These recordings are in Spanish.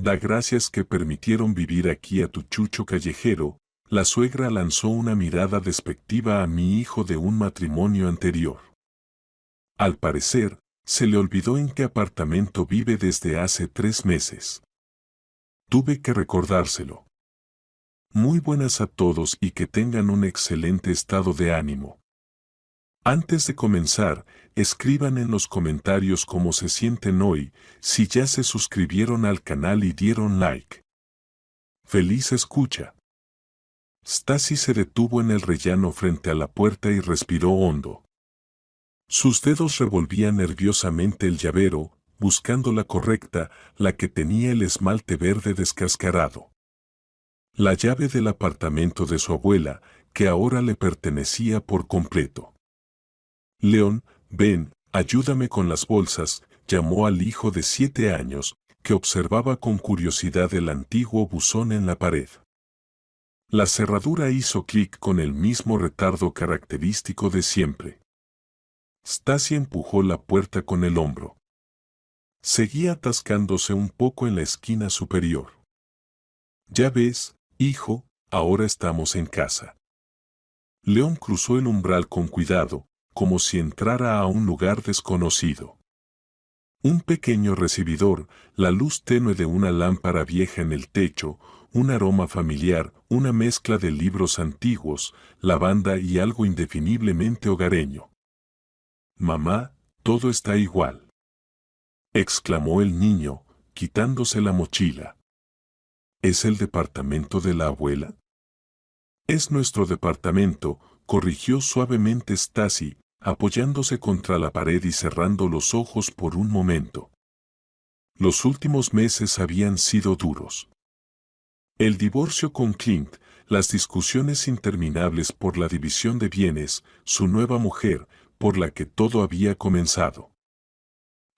Da gracias que permitieron vivir aquí a tu chucho callejero. La suegra lanzó una mirada despectiva a mi hijo de un matrimonio anterior. Al parecer, se le olvidó en qué apartamento vive desde hace 3 meses. Tuve que recordárselo. Muy buenas a todos y que tengan un excelente estado de ánimo. Antes de comenzar, escriban en los comentarios cómo se sienten hoy, si ya se suscribieron al canal y dieron like. ¡Feliz escucha! Stasi se detuvo en el rellano frente a la puerta y respiró hondo. Sus dedos revolvían nerviosamente el llavero, buscando la correcta, la que tenía el esmalte verde descascarado. La llave del apartamento de su abuela, que ahora le pertenecía por completo. León, ven, ayúdame con las bolsas, llamó al hijo de 7 años, que observaba con curiosidad el antiguo buzón en la pared. La cerradura hizo clic con el mismo retardo característico de siempre. Stasi empujó la puerta con el hombro. Seguía atascándose un poco en la esquina superior. Ya ves, hijo, ahora estamos en casa. León cruzó el umbral con cuidado, como si entrara a un lugar desconocido. Un pequeño recibidor, la luz tenue de una lámpara vieja en el techo, un aroma familiar, una mezcla de libros antiguos, lavanda y algo indefiniblemente hogareño. Mamá, todo está igual, exclamó el niño, quitándose la mochila. ¿Es el departamento de la abuela? Es nuestro departamento, corrigió suavemente Stasi, apoyándose contra la pared y cerrando los ojos por un momento. Los últimos meses habían sido duros. El divorcio con Clint, las discusiones interminables por la división de bienes, su nueva mujer, por la que todo había comenzado.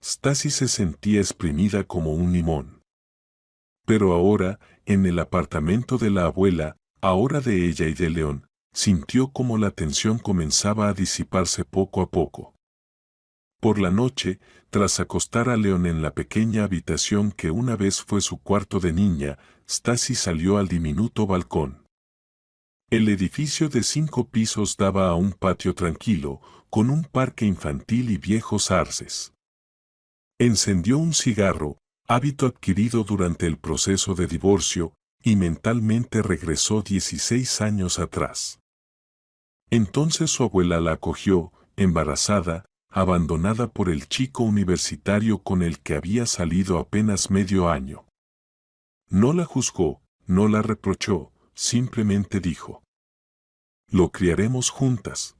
Stasi se sentía exprimida como un limón. Pero ahora, en el apartamento de la abuela, ahora de ella y de León, sintió como la tensión comenzaba a disiparse poco a poco. Por la noche, tras acostar a León en la pequeña habitación que una vez fue su cuarto de niña, Stasi salió al diminuto balcón. El edificio de 5 pisos daba a un patio tranquilo, con un parque infantil y viejos arces. Encendió un cigarro, hábito adquirido durante el proceso de divorcio, y mentalmente regresó 16 años atrás. Entonces su abuela la acogió, embarazada, abandonada por el chico universitario con el que había salido apenas medio año. No la juzgó, no la reprochó, simplemente dijo: lo criaremos juntas.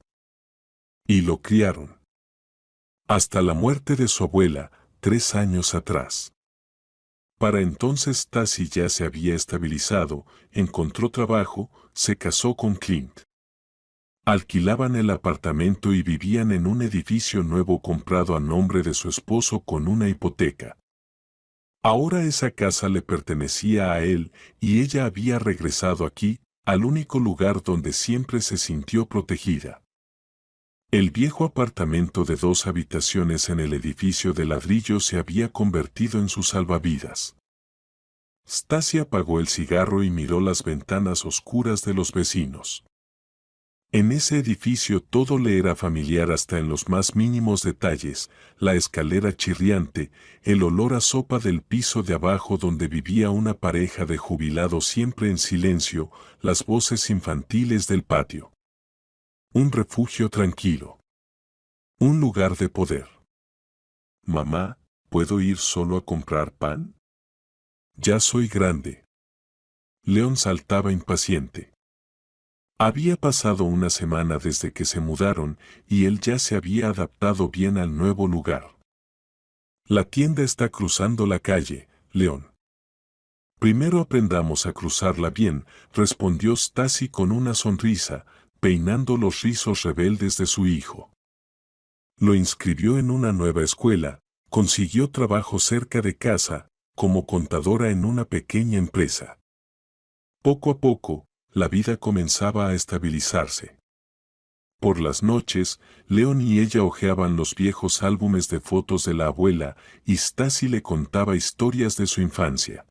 Y lo criaron. Hasta la muerte de su abuela, 3 años atrás. Para entonces Stasi ya se había estabilizado, encontró trabajo, se casó con Clint. Alquilaban el apartamento y vivían en un edificio nuevo comprado a nombre de su esposo con una hipoteca. Ahora esa casa le pertenecía a él y ella había regresado aquí, al único lugar donde siempre se sintió protegida. El viejo apartamento de 2 habitaciones en el edificio de ladrillo se había convertido en su salvavidas. Stasi apagó el cigarro y miró las ventanas oscuras de los vecinos. En ese edificio todo le era familiar hasta en los más mínimos detalles, la escalera chirriante, el olor a sopa del piso de abajo donde vivía una pareja de jubilados siempre en silencio, las voces infantiles del patio. Un refugio tranquilo. Un lugar de poder. Mamá, ¿puedo ir solo a comprar pan? Ya soy grande. León saltaba impaciente. Había pasado una semana desde que se mudaron y él ya se había adaptado bien al nuevo lugar. La tienda está cruzando la calle, León. Primero aprendamos a cruzarla bien, respondió Stasi con una sonrisa, peinando los rizos rebeldes de su hijo. Lo inscribió en una nueva escuela, consiguió trabajo cerca de casa, como contadora en una pequeña empresa. Poco a poco, la vida comenzaba a estabilizarse. Por las noches, León y ella hojeaban los viejos álbumes de fotos de la abuela y Stasi le contaba historias de su infancia.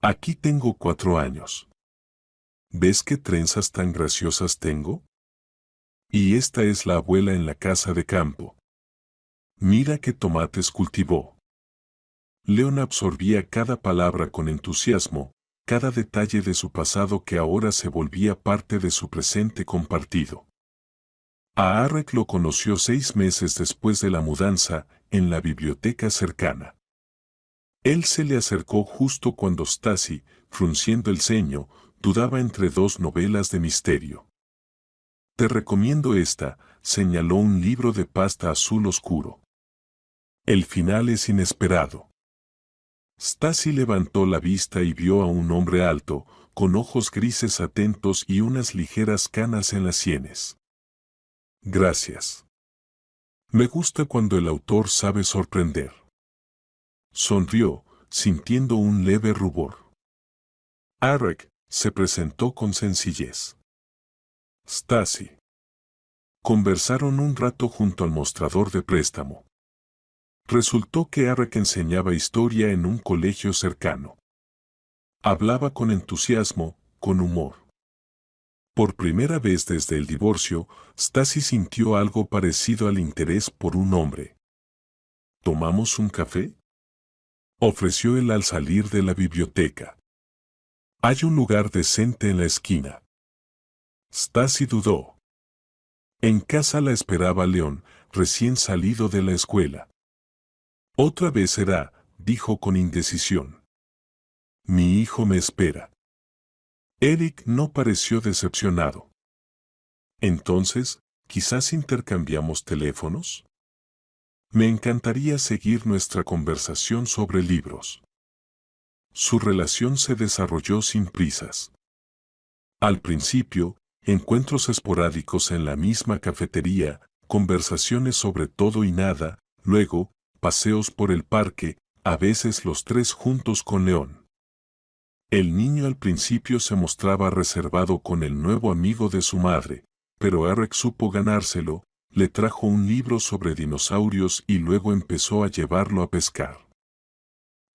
Aquí tengo 4 años. ¿Ves qué trenzas tan graciosas tengo? Y esta es la abuela en la casa de campo. Mira qué tomates cultivó. León absorbía cada palabra con entusiasmo, cada detalle de su pasado que ahora se volvía parte de su presente compartido. A Arek lo conoció 6 meses después de la mudanza, en la biblioteca cercana. Él se le acercó justo cuando Stasi, frunciendo el ceño, dudaba entre 2 novelas de misterio. Te recomiendo esta, señaló un libro de pasta azul oscuro. El final es inesperado. Stasi levantó la vista y vio a un hombre alto, con ojos grises atentos y unas ligeras canas en las sienes. Gracias. Me gusta cuando el autor sabe sorprender. Sonrió, sintiendo un leve rubor. Arek se presentó con sencillez. Stasi. Conversaron un rato junto al mostrador de préstamo. Resultó que Arek enseñaba historia en un colegio cercano. Hablaba con entusiasmo, con humor. Por primera vez desde el divorcio, Stasi sintió algo parecido al interés por un hombre. ¿Tomamos un café?, ofreció él al salir de la biblioteca. Hay un lugar decente en la esquina. Stasi dudó. En casa la esperaba León, recién salido de la escuela. Otra vez será, dijo con indecisión. Mi hijo me espera. Eric no pareció decepcionado. Entonces, ¿quizás intercambiamos teléfonos? Me encantaría seguir nuestra conversación sobre libros. Su relación se desarrolló sin prisas. Al principio, encuentros esporádicos en la misma cafetería, conversaciones sobre todo y nada, luego, paseos por el parque, a veces los 3 juntos con León. El niño al principio se mostraba reservado con el nuevo amigo de su madre, pero Eric supo ganárselo, le trajo un libro sobre dinosaurios y luego empezó a llevarlo a pescar.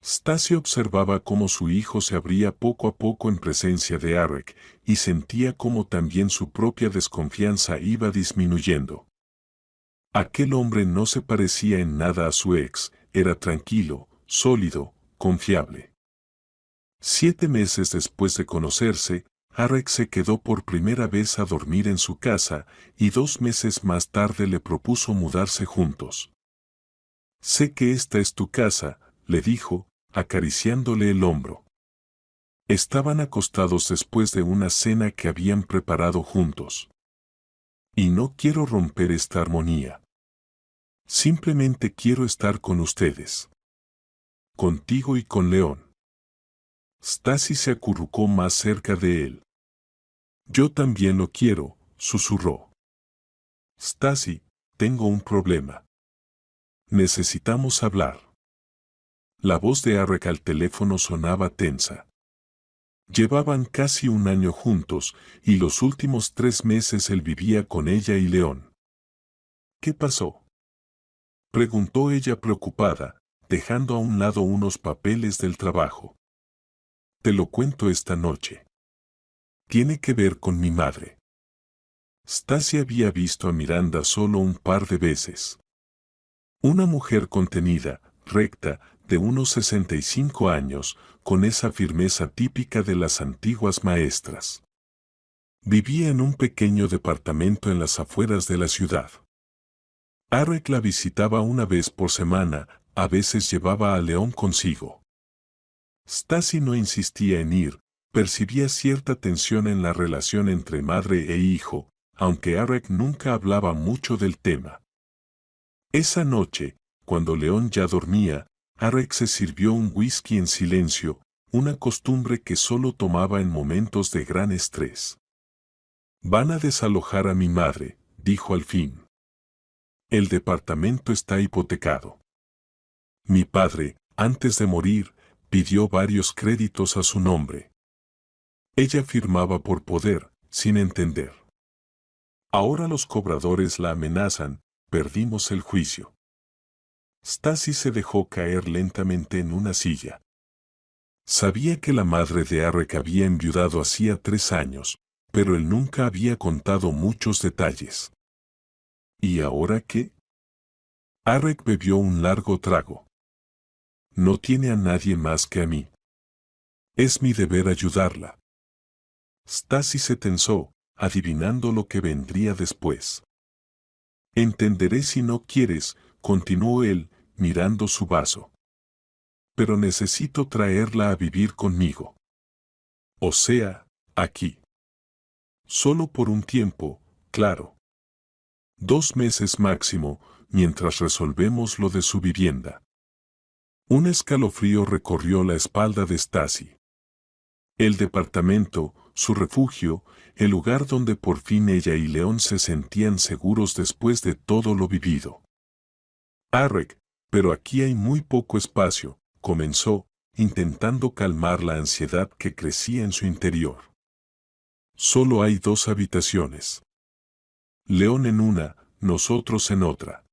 Stasi observaba cómo su hijo se abría poco a poco en presencia de Eric y sentía cómo también su propia desconfianza iba disminuyendo. Aquel hombre no se parecía en nada a su ex, era tranquilo, sólido, confiable. 7 meses después de conocerse, Arek se quedó por primera vez a dormir en su casa y 2 meses más tarde le propuso mudarse juntos. Sé que esta es tu casa, le dijo, acariciándole el hombro. Estaban acostados después de una cena que habían preparado juntos. Y no quiero romper esta armonía. Simplemente quiero estar con ustedes. Contigo y con León. Stasi se acurrucó más cerca de él. Yo también lo quiero, susurró. Stasi, tengo un problema. Necesitamos hablar. La voz de Arek al teléfono sonaba tensa. Llevaban casi 1 año juntos, y los últimos 3 meses él vivía con ella y León. ¿Qué pasó?, preguntó ella preocupada, dejando a un lado unos papeles del trabajo. Te lo cuento esta noche. Tiene que ver con mi madre. Stasi había visto a Miranda solo un par de veces. Una mujer contenida, recta, de unos 65 años, con esa firmeza típica de las antiguas maestras. Vivía en un pequeño departamento en las afueras de la ciudad. Arek la visitaba una vez por semana, a veces llevaba a León consigo. Stasi no insistía en ir, percibía cierta tensión en la relación entre madre e hijo, aunque Arek nunca hablaba mucho del tema. Esa noche, cuando León ya dormía, Arek se sirvió un whisky en silencio, una costumbre que solo tomaba en momentos de gran estrés. Van a desalojar a mi madre, dijo al fin. El departamento está hipotecado. Mi padre, antes de morir, pidió varios créditos a su nombre. Ella firmaba por poder, sin entender. Ahora los cobradores la amenazan, perdimos el juicio. Stasi se dejó caer lentamente en una silla. Sabía que la madre de Arek había enviudado hacía 3 años, pero él nunca había contado muchos detalles. ¿Y ahora qué? Arek bebió un largo trago. No tiene a nadie más que a mí. Es mi deber ayudarla. Stasi se tensó, adivinando lo que vendría después. Entenderé si no quieres, continuó él, mirando su vaso. Pero necesito traerla a vivir conmigo. O sea, aquí. Solo por un tiempo, claro. 2 meses máximo, mientras resolvemos lo de su vivienda. Un escalofrío recorrió la espalda de Stasi. El departamento, su refugio, el lugar donde por fin ella y León se sentían seguros después de todo lo vivido. Arek, pero aquí hay muy poco espacio, comenzó, intentando calmar la ansiedad que crecía en su interior. Solo hay 2 habitaciones. León en una, nosotros en otra.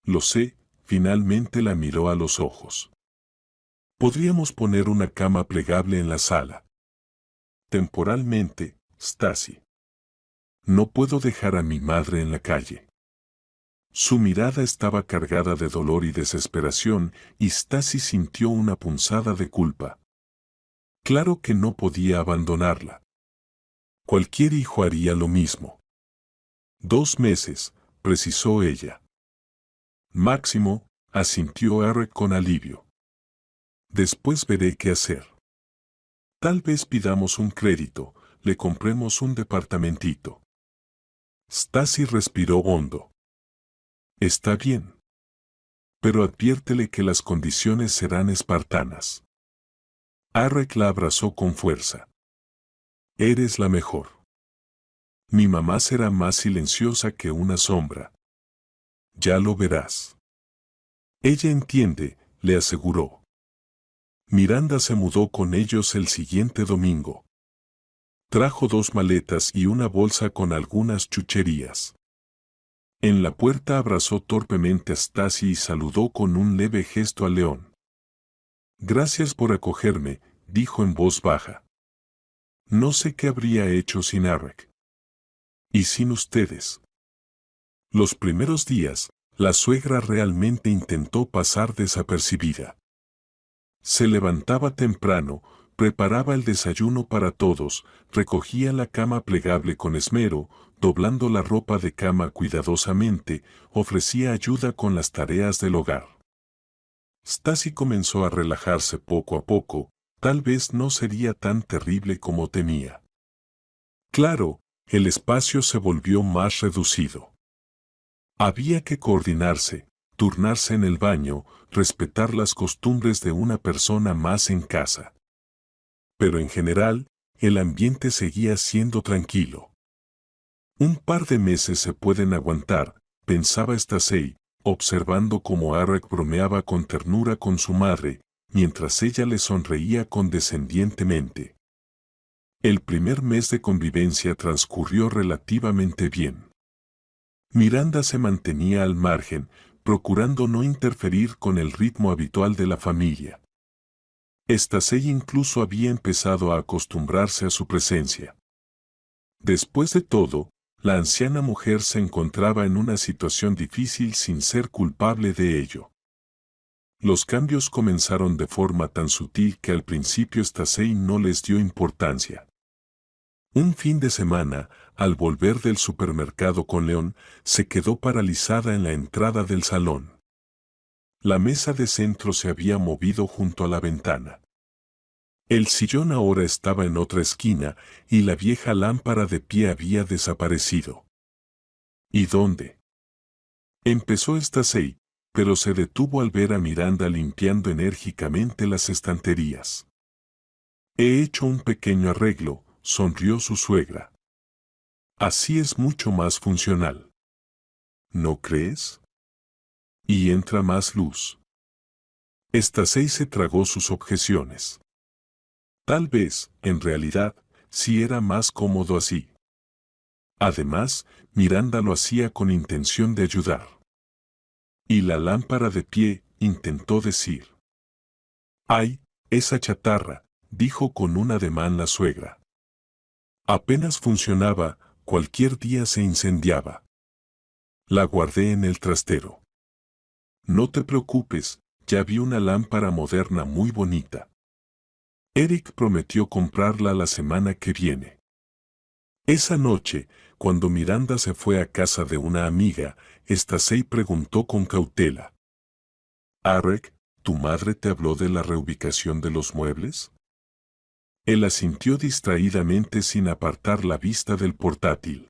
Lo sé, finalmente la miró a los ojos. Podríamos poner una cama plegable en la sala. Temporalmente, Stasi. No puedo dejar a mi madre en la calle. Su mirada estaba cargada de dolor y desesperación, y Stasi sintió una punzada de culpa. Claro que no podía abandonarla. Cualquier hijo haría lo mismo. 2 meses, precisó ella. Máximo, asintió Arek con alivio. Después veré qué hacer. Tal vez pidamos un crédito, le compremos un departamentito. Stasi respiró hondo. Está bien. Pero adviértele que las condiciones serán espartanas. Arek la abrazó con fuerza. Eres la mejor. Mi mamá será más silenciosa que una sombra. Ya lo verás. Ella entiende, le aseguró. Miranda se mudó con ellos el siguiente domingo. Trajo 2 maletas y una bolsa con algunas chucherías. En la puerta abrazó torpemente a Stasi y saludó con un leve gesto a León. Gracias por acogerme, dijo en voz baja. No sé qué habría hecho sin Arek. Y sin ustedes. Los primeros días, la suegra realmente intentó pasar desapercibida. Se levantaba temprano, preparaba el desayuno para todos, recogía la cama plegable con esmero, doblando la ropa de cama cuidadosamente, ofrecía ayuda con las tareas del hogar. Stasi comenzó a relajarse poco a poco, tal vez no sería tan terrible como temía. Claro, el espacio se volvió más reducido. Había que coordinarse, turnarse en el baño, respetar las costumbres de una persona más en casa. Pero en general, el ambiente seguía siendo tranquilo. Un par de meses se pueden aguantar, pensaba Stasi, observando cómo Arek bromeaba con ternura con su madre, mientras ella le sonreía condescendientemente. El primer mes de convivencia transcurrió relativamente bien. Miranda se mantenía al margen, procurando no interferir con el ritmo habitual de la familia. Stasi incluso había empezado a acostumbrarse a su presencia. Después de todo, la anciana mujer se encontraba en una situación difícil sin ser culpable de ello. Los cambios comenzaron de forma tan sutil que al principio Stasi no les dio importancia. Un fin de semana, al volver del supermercado con León, se quedó paralizada en la entrada del salón. La mesa de centro se había movido junto a la ventana. El sillón ahora estaba en otra esquina y la vieja lámpara de pie había desaparecido. ¿Y dónde? Empezó Stasi, pero se detuvo al ver a Miranda limpiando enérgicamente las estanterías. He hecho un pequeño arreglo, sonrió su suegra. Así es mucho más funcional. ¿No crees? Y entra más luz. Stasi se tragó sus objeciones. Tal vez, en realidad, sí era más cómodo así. Además, Miranda lo hacía con intención de ayudar. Y la lámpara de pie, intentó decir. Ay, Esa chatarra, dijo con un ademán la suegra. Apenas funcionaba, cualquier día se incendiaba. La guardé en el trastero. No te preocupes, ya vi una lámpara moderna muy bonita. Eric prometió comprarla la semana que viene. Esa noche, cuando Miranda se fue a casa de una amiga, Stacey preguntó con cautela. «Eric, ¿tu madre te habló de la reubicación de los muebles?» Él asintió distraídamente sin apartar la vista del portátil.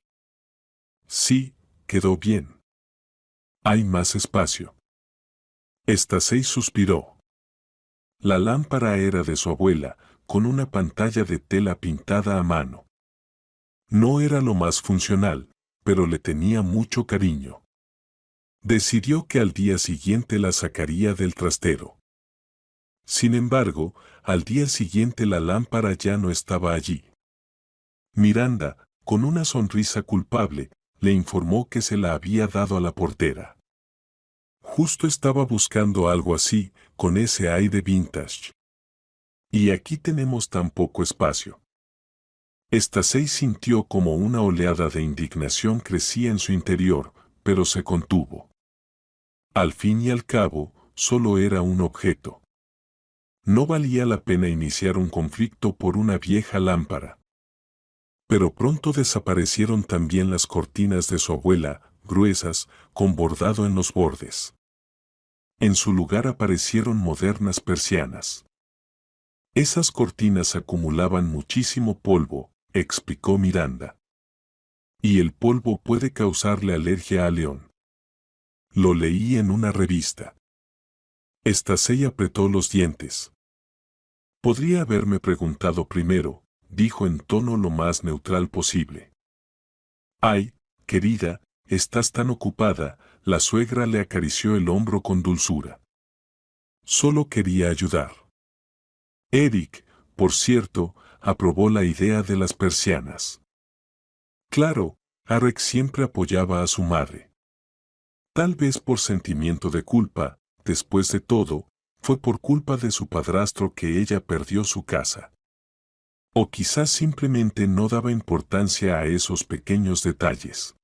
«Sí, quedó bien. Hay más espacio». Stacey suspiró. La lámpara era de su abuela, con una pantalla de tela pintada a mano. No era lo más funcional, pero le tenía mucho cariño. Decidió que al día siguiente la sacaría del trastero. Sin embargo, al día siguiente la lámpara ya no estaba allí. Miranda, con una sonrisa culpable, le informó que se la había dado a la portera. Justo estaba buscando algo así, con ese aire vintage. Y aquí tenemos tan poco espacio. Stacey sintió como una oleada de indignación crecía en su interior, pero se contuvo. Al fin y al cabo, solo era un objeto. No valía la pena iniciar un conflicto por una vieja lámpara. Pero pronto desaparecieron también las cortinas de su abuela, gruesas, con bordado en los bordes. En su lugar aparecieron modernas persianas. Esas cortinas acumulaban muchísimo polvo, explicó Miranda. Y el polvo puede causarle alergia a León. Lo leí en una revista. Stacey apretó los dientes. Podría haberme preguntado primero, dijo en tono lo más neutral posible. Ay, querida, estás tan ocupada, la suegra le acarició el hombro con dulzura. Solo quería ayudar. Eric, por cierto, aprobó la idea de las persianas. Claro, Eric siempre apoyaba a su madre. Tal vez por sentimiento de culpa, después de todo, fue por culpa de su padrastro que ella perdió su casa. O quizás simplemente no daba importancia a esos pequeños detalles.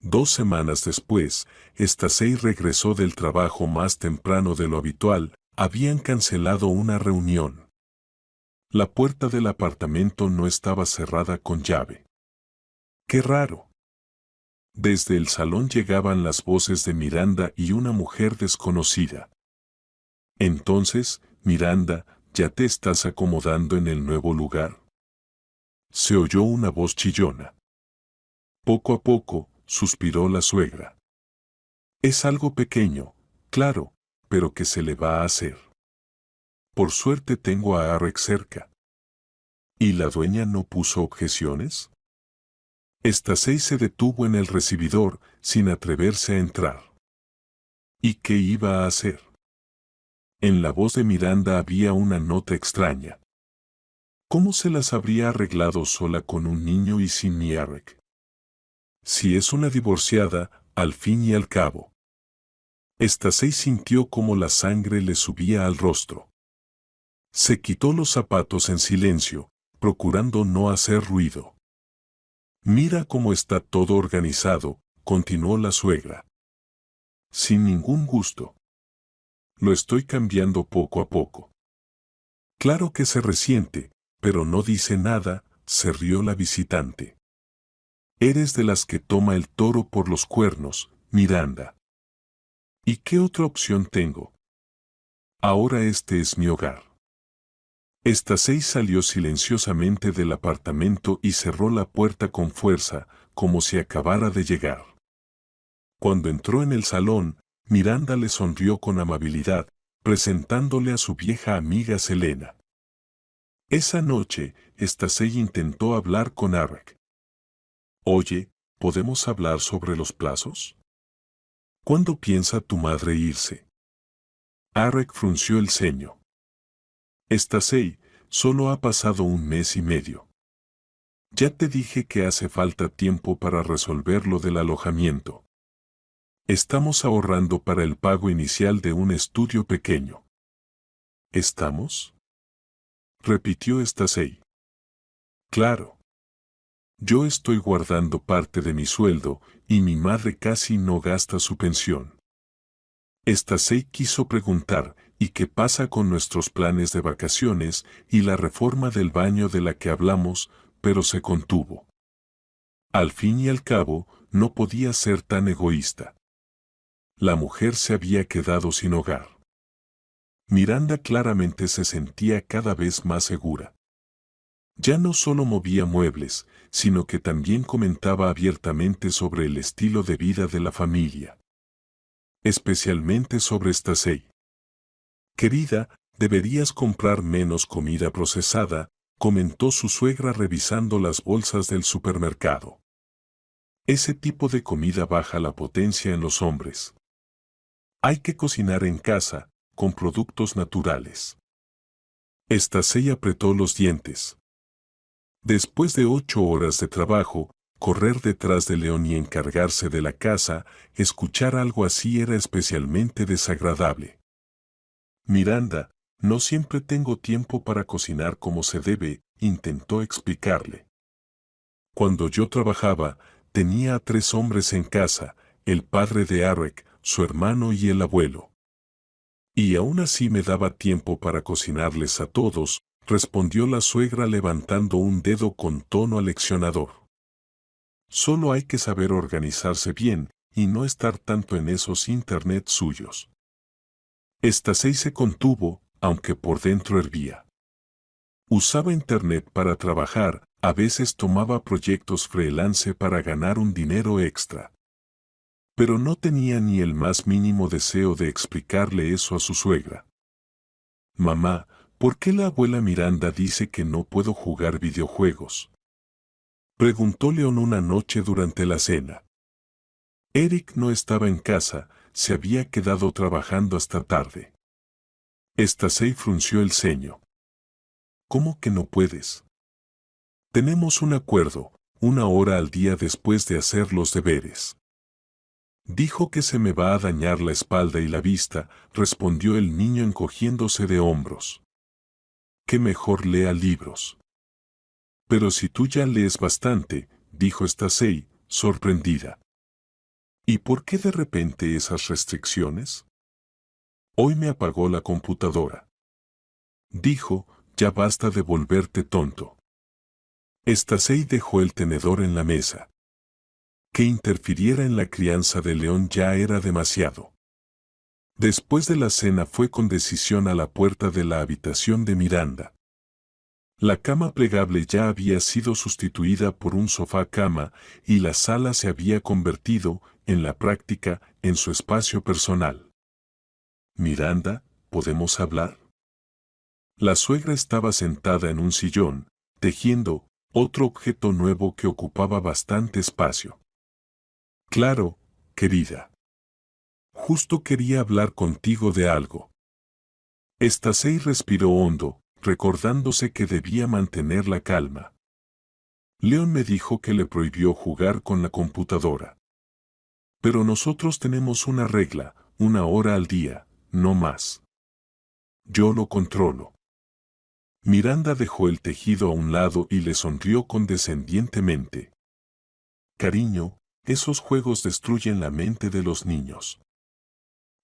2 semanas después, Stacey regresó del trabajo más temprano de lo habitual, habían cancelado una reunión. La puerta del apartamento no estaba cerrada con llave. ¡Qué raro! Desde el salón llegaban las voces de Miranda y una mujer desconocida. Entonces, Miranda, ¿ya te estás acomodando en el nuevo lugar? Se oyó una voz chillona. Poco a poco, suspiró la suegra. Es algo pequeño, claro, pero ¿qué se le va a hacer? Por suerte tengo a Eric cerca. ¿Y la dueña no puso objeciones? Stacey se detuvo en el recibidor, sin atreverse a entrar. ¿Y qué iba a hacer? En la voz de Miranda había una nota extraña. ¿Cómo se las habría arreglado sola con un niño y sin mi Eric? Si es una divorciada, al fin y al cabo. Stacey sintió como la sangre le subía al rostro. Se quitó los zapatos en silencio, procurando no hacer ruido. Mira cómo está todo organizado, continuó la suegra. Sin ningún gusto. Lo estoy cambiando poco a poco. Claro que se resiente, pero no dice nada, se rió la visitante. Eres de las que toma el toro por los cuernos, Miranda. ¿Y qué otra opción tengo? Ahora este es mi hogar. Stacey salió silenciosamente del apartamento y cerró la puerta con fuerza, como si acabara de llegar. Cuando entró en el salón, Miranda le sonrió con amabilidad, presentándole a su vieja amiga Selena. Esa noche, Stacey intentó hablar con Eric. Oye, ¿podemos hablar sobre los plazos? ¿Cuándo piensa tu madre irse? Eric frunció el ceño. Stacey, solo ha pasado 1 mes y medio. Ya te dije que hace falta tiempo para resolver lo del alojamiento. Estamos ahorrando para el pago inicial de un estudio pequeño. ¿Estamos? Repitió Stacey. Claro. Yo estoy guardando parte de mi sueldo y mi madre casi no gasta su pensión. Stacey quiso preguntar, ¿y qué pasa con nuestros planes de vacaciones y la reforma del baño de la que hablamos? Pero se contuvo. Al fin y al cabo, no podía ser tan egoísta. La mujer se había quedado sin hogar. Miranda claramente se sentía cada vez más segura. Ya no solo movía muebles, sino que también comentaba abiertamente sobre el estilo de vida de la familia. Especialmente sobre Stacey. Querida, deberías comprar menos comida procesada, comentó su suegra revisando las bolsas del supermercado. Ese tipo de comida baja la potencia en los hombres. Hay que cocinar en casa, con productos naturales. Stacey apretó los dientes. Después de 8 horas de trabajo, correr detrás de León y encargarse de la casa, escuchar algo así era especialmente desagradable. Miranda, no siempre tengo tiempo para cocinar como se debe, intentó explicarle. Cuando yo trabajaba, tenía a 3 hombres en casa, el padre de Arek, su hermano y el abuelo. Y aún así me daba tiempo para cocinarles a todos, respondió la suegra levantando un dedo con tono aleccionador. Solo hay que saber organizarse bien y no estar tanto en esos internet suyos. Stacey se contuvo, aunque por dentro hervía. Usaba internet para trabajar, a veces tomaba proyectos freelance para ganar un dinero extra. Pero no tenía ni el más mínimo deseo de explicarle eso a su suegra. Mamá, ¿por qué la abuela Miranda dice que no puedo jugar videojuegos? Preguntó León una noche durante la cena. Eric no estaba en casa, se había quedado trabajando hasta tarde. Stacey frunció el ceño. ¿Cómo que no puedes? Tenemos un acuerdo, 1 hora al día después de hacer los deberes. Dijo que se me va a dañar la espalda y la vista, respondió el niño encogiéndose de hombros. Que mejor lea libros. Pero si tú ya lees bastante, dijo Stacey, sorprendida. ¿Y por qué de repente esas restricciones? Hoy me apagó la computadora. Dijo, ya basta de volverte tonto. Stacey dejó el tenedor en la mesa. Que interfiriera en la crianza de León ya era demasiado. Después de la cena fue con decisión a la puerta de la habitación de Miranda. La cama plegable ya había sido sustituida por un sofá-cama y la sala se había convertido, en la práctica, en su espacio personal. Miranda, ¿podemos hablar? La suegra estaba sentada en un sillón, tejiendo, otro objeto nuevo que ocupaba bastante espacio. Claro, querida. Justo quería hablar contigo de algo. Stacey respiró hondo, recordándose que debía mantener la calma. León me dijo que le prohibió jugar con la computadora. Pero nosotros tenemos una regla, 1 hora al día, no más. Yo lo controlo. Miranda dejó el tejido a un lado y le sonrió condescendientemente. Cariño, esos juegos destruyen la mente de los niños.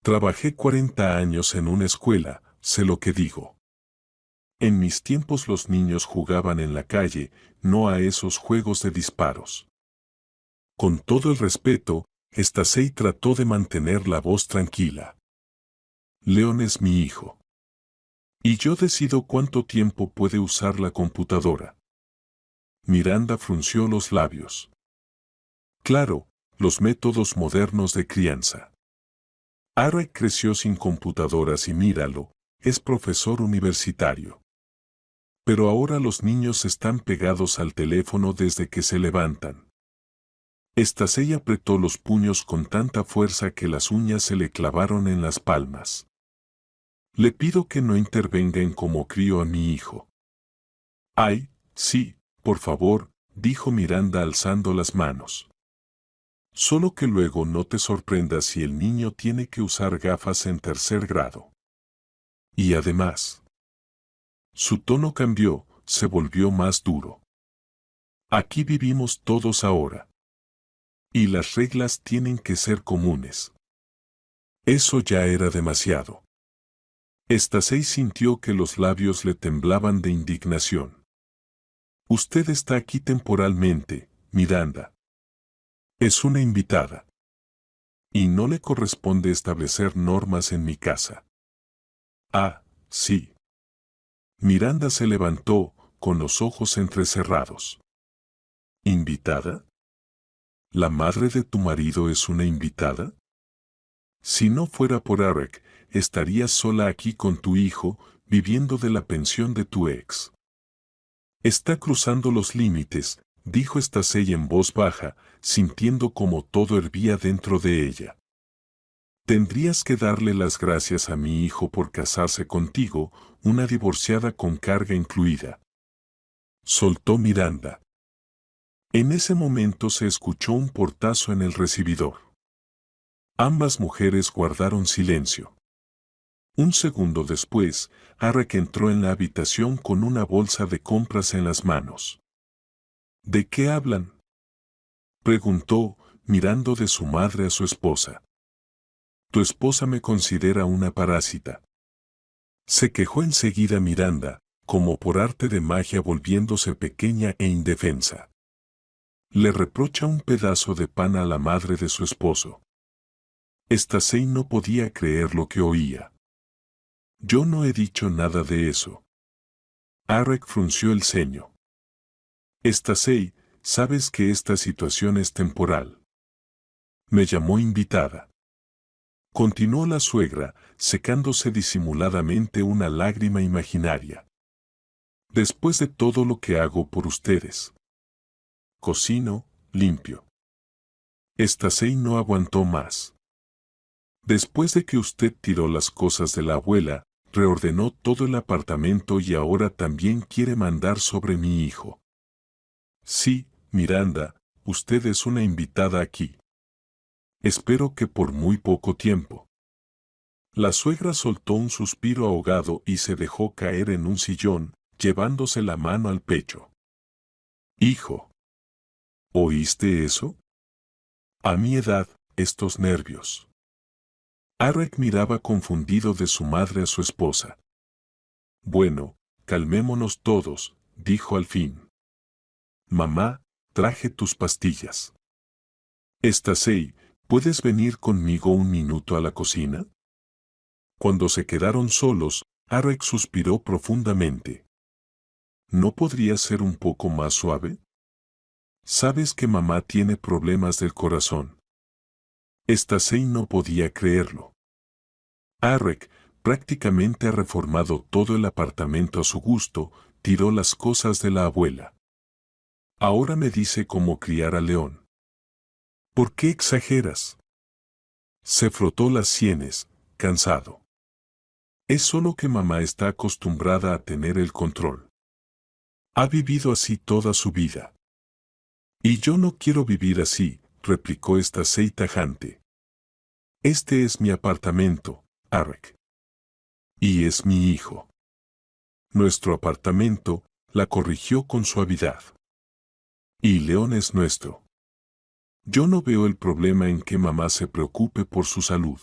Trabajé 40 años en una escuela, sé lo que digo. En mis tiempos los niños jugaban en la calle, no a esos juegos de disparos. Con todo el respeto, Stacey trató de mantener la voz tranquila. León es mi hijo. Y yo decido cuánto tiempo puede usar la computadora. Miranda frunció los labios. Claro, los métodos modernos de crianza. Arek creció sin computadoras y míralo, es profesor universitario. Pero ahora los niños están pegados al teléfono desde que se levantan. Stacey apretó los puños con tanta fuerza que las uñas se le clavaron en las palmas. Le pido que no intervenga en cómo crío a mi hijo. Ay, sí, por favor, dijo Miranda alzando las manos. Solo que luego no te sorprendas si el niño tiene que usar gafas en 3er grado. Y además, su tono cambió, se volvió más duro. Aquí vivimos todos ahora. Y las reglas tienen que ser comunes. Eso ya era demasiado. Stacey sintió que los labios le temblaban de indignación. Usted está aquí temporalmente, Miranda. Es una invitada. Y no le corresponde establecer normas en mi casa. Ah, sí. Miranda se levantó, con los ojos entrecerrados. ¿Invitada? ¿La madre de tu marido es una invitada? Si no fuera por Eric, estarías sola aquí con tu hijo, viviendo de la pensión de tu ex. Está cruzando los límites, dijo Stacey en voz baja, sintiendo como todo hervía dentro de ella. Tendrías que darle las gracias a mi hijo por casarse contigo, una divorciada con carga incluida. Soltó Miranda. En ese momento se escuchó un portazo en el recibidor. Ambas mujeres guardaron silencio. Un segundo después, Eric entró en la habitación con una bolsa de compras en las manos. ¿De qué hablan?, preguntó, mirando de su madre a su esposa. Tu esposa me considera una parásita. Se quejó enseguida Miranda, como por arte de magia volviéndose pequeña e indefensa. Le reprocha un pedazo de pan a la madre de su esposo. Stacey no podía creer lo que oía. Yo no he dicho nada de eso. Eric frunció el ceño. Stacey, sabes que esta situación es temporal. Me llamó invitada. Continuó la suegra, secándose disimuladamente una lágrima imaginaria. Después de todo lo que hago por ustedes. Cocino, limpio. Stacey no aguantó más. Después de que usted tiró las cosas de la abuela, reordenó todo el apartamento y ahora también quiere mandar sobre mi hijo. Sí, Miranda, usted es una invitada aquí. Espero que por muy poco tiempo. La suegra soltó un suspiro ahogado y se dejó caer en un sillón, llevándose la mano al pecho. Hijo. ¿Oíste eso? A mi edad, estos nervios. Eric miraba confundido de su madre a su esposa. Bueno, calmémonos todos, dijo al fin. Mamá, traje tus pastillas. Stacey, ¿puedes venir conmigo un minuto a la cocina? Cuando se quedaron solos, Eric suspiró profundamente. ¿No podría ser un poco más suave? Sabes que mamá tiene problemas del corazón. Stacey no podía creerlo. Eric, prácticamente ha reformado todo el apartamento a su gusto, tiró las cosas de la abuela. Ahora me dice cómo criar a León. ¿Por qué exageras? Se frotó las sienes, cansado. Es solo que mamá está acostumbrada a tener el control. Ha vivido así toda su vida. Y yo no quiero vivir así, replicó Stacey tajante. Este es mi apartamento, Eric. Y es mi hijo. Nuestro apartamento, la corrigió con suavidad. Y León es nuestro. Yo no veo el problema en que mamá se preocupe por su salud.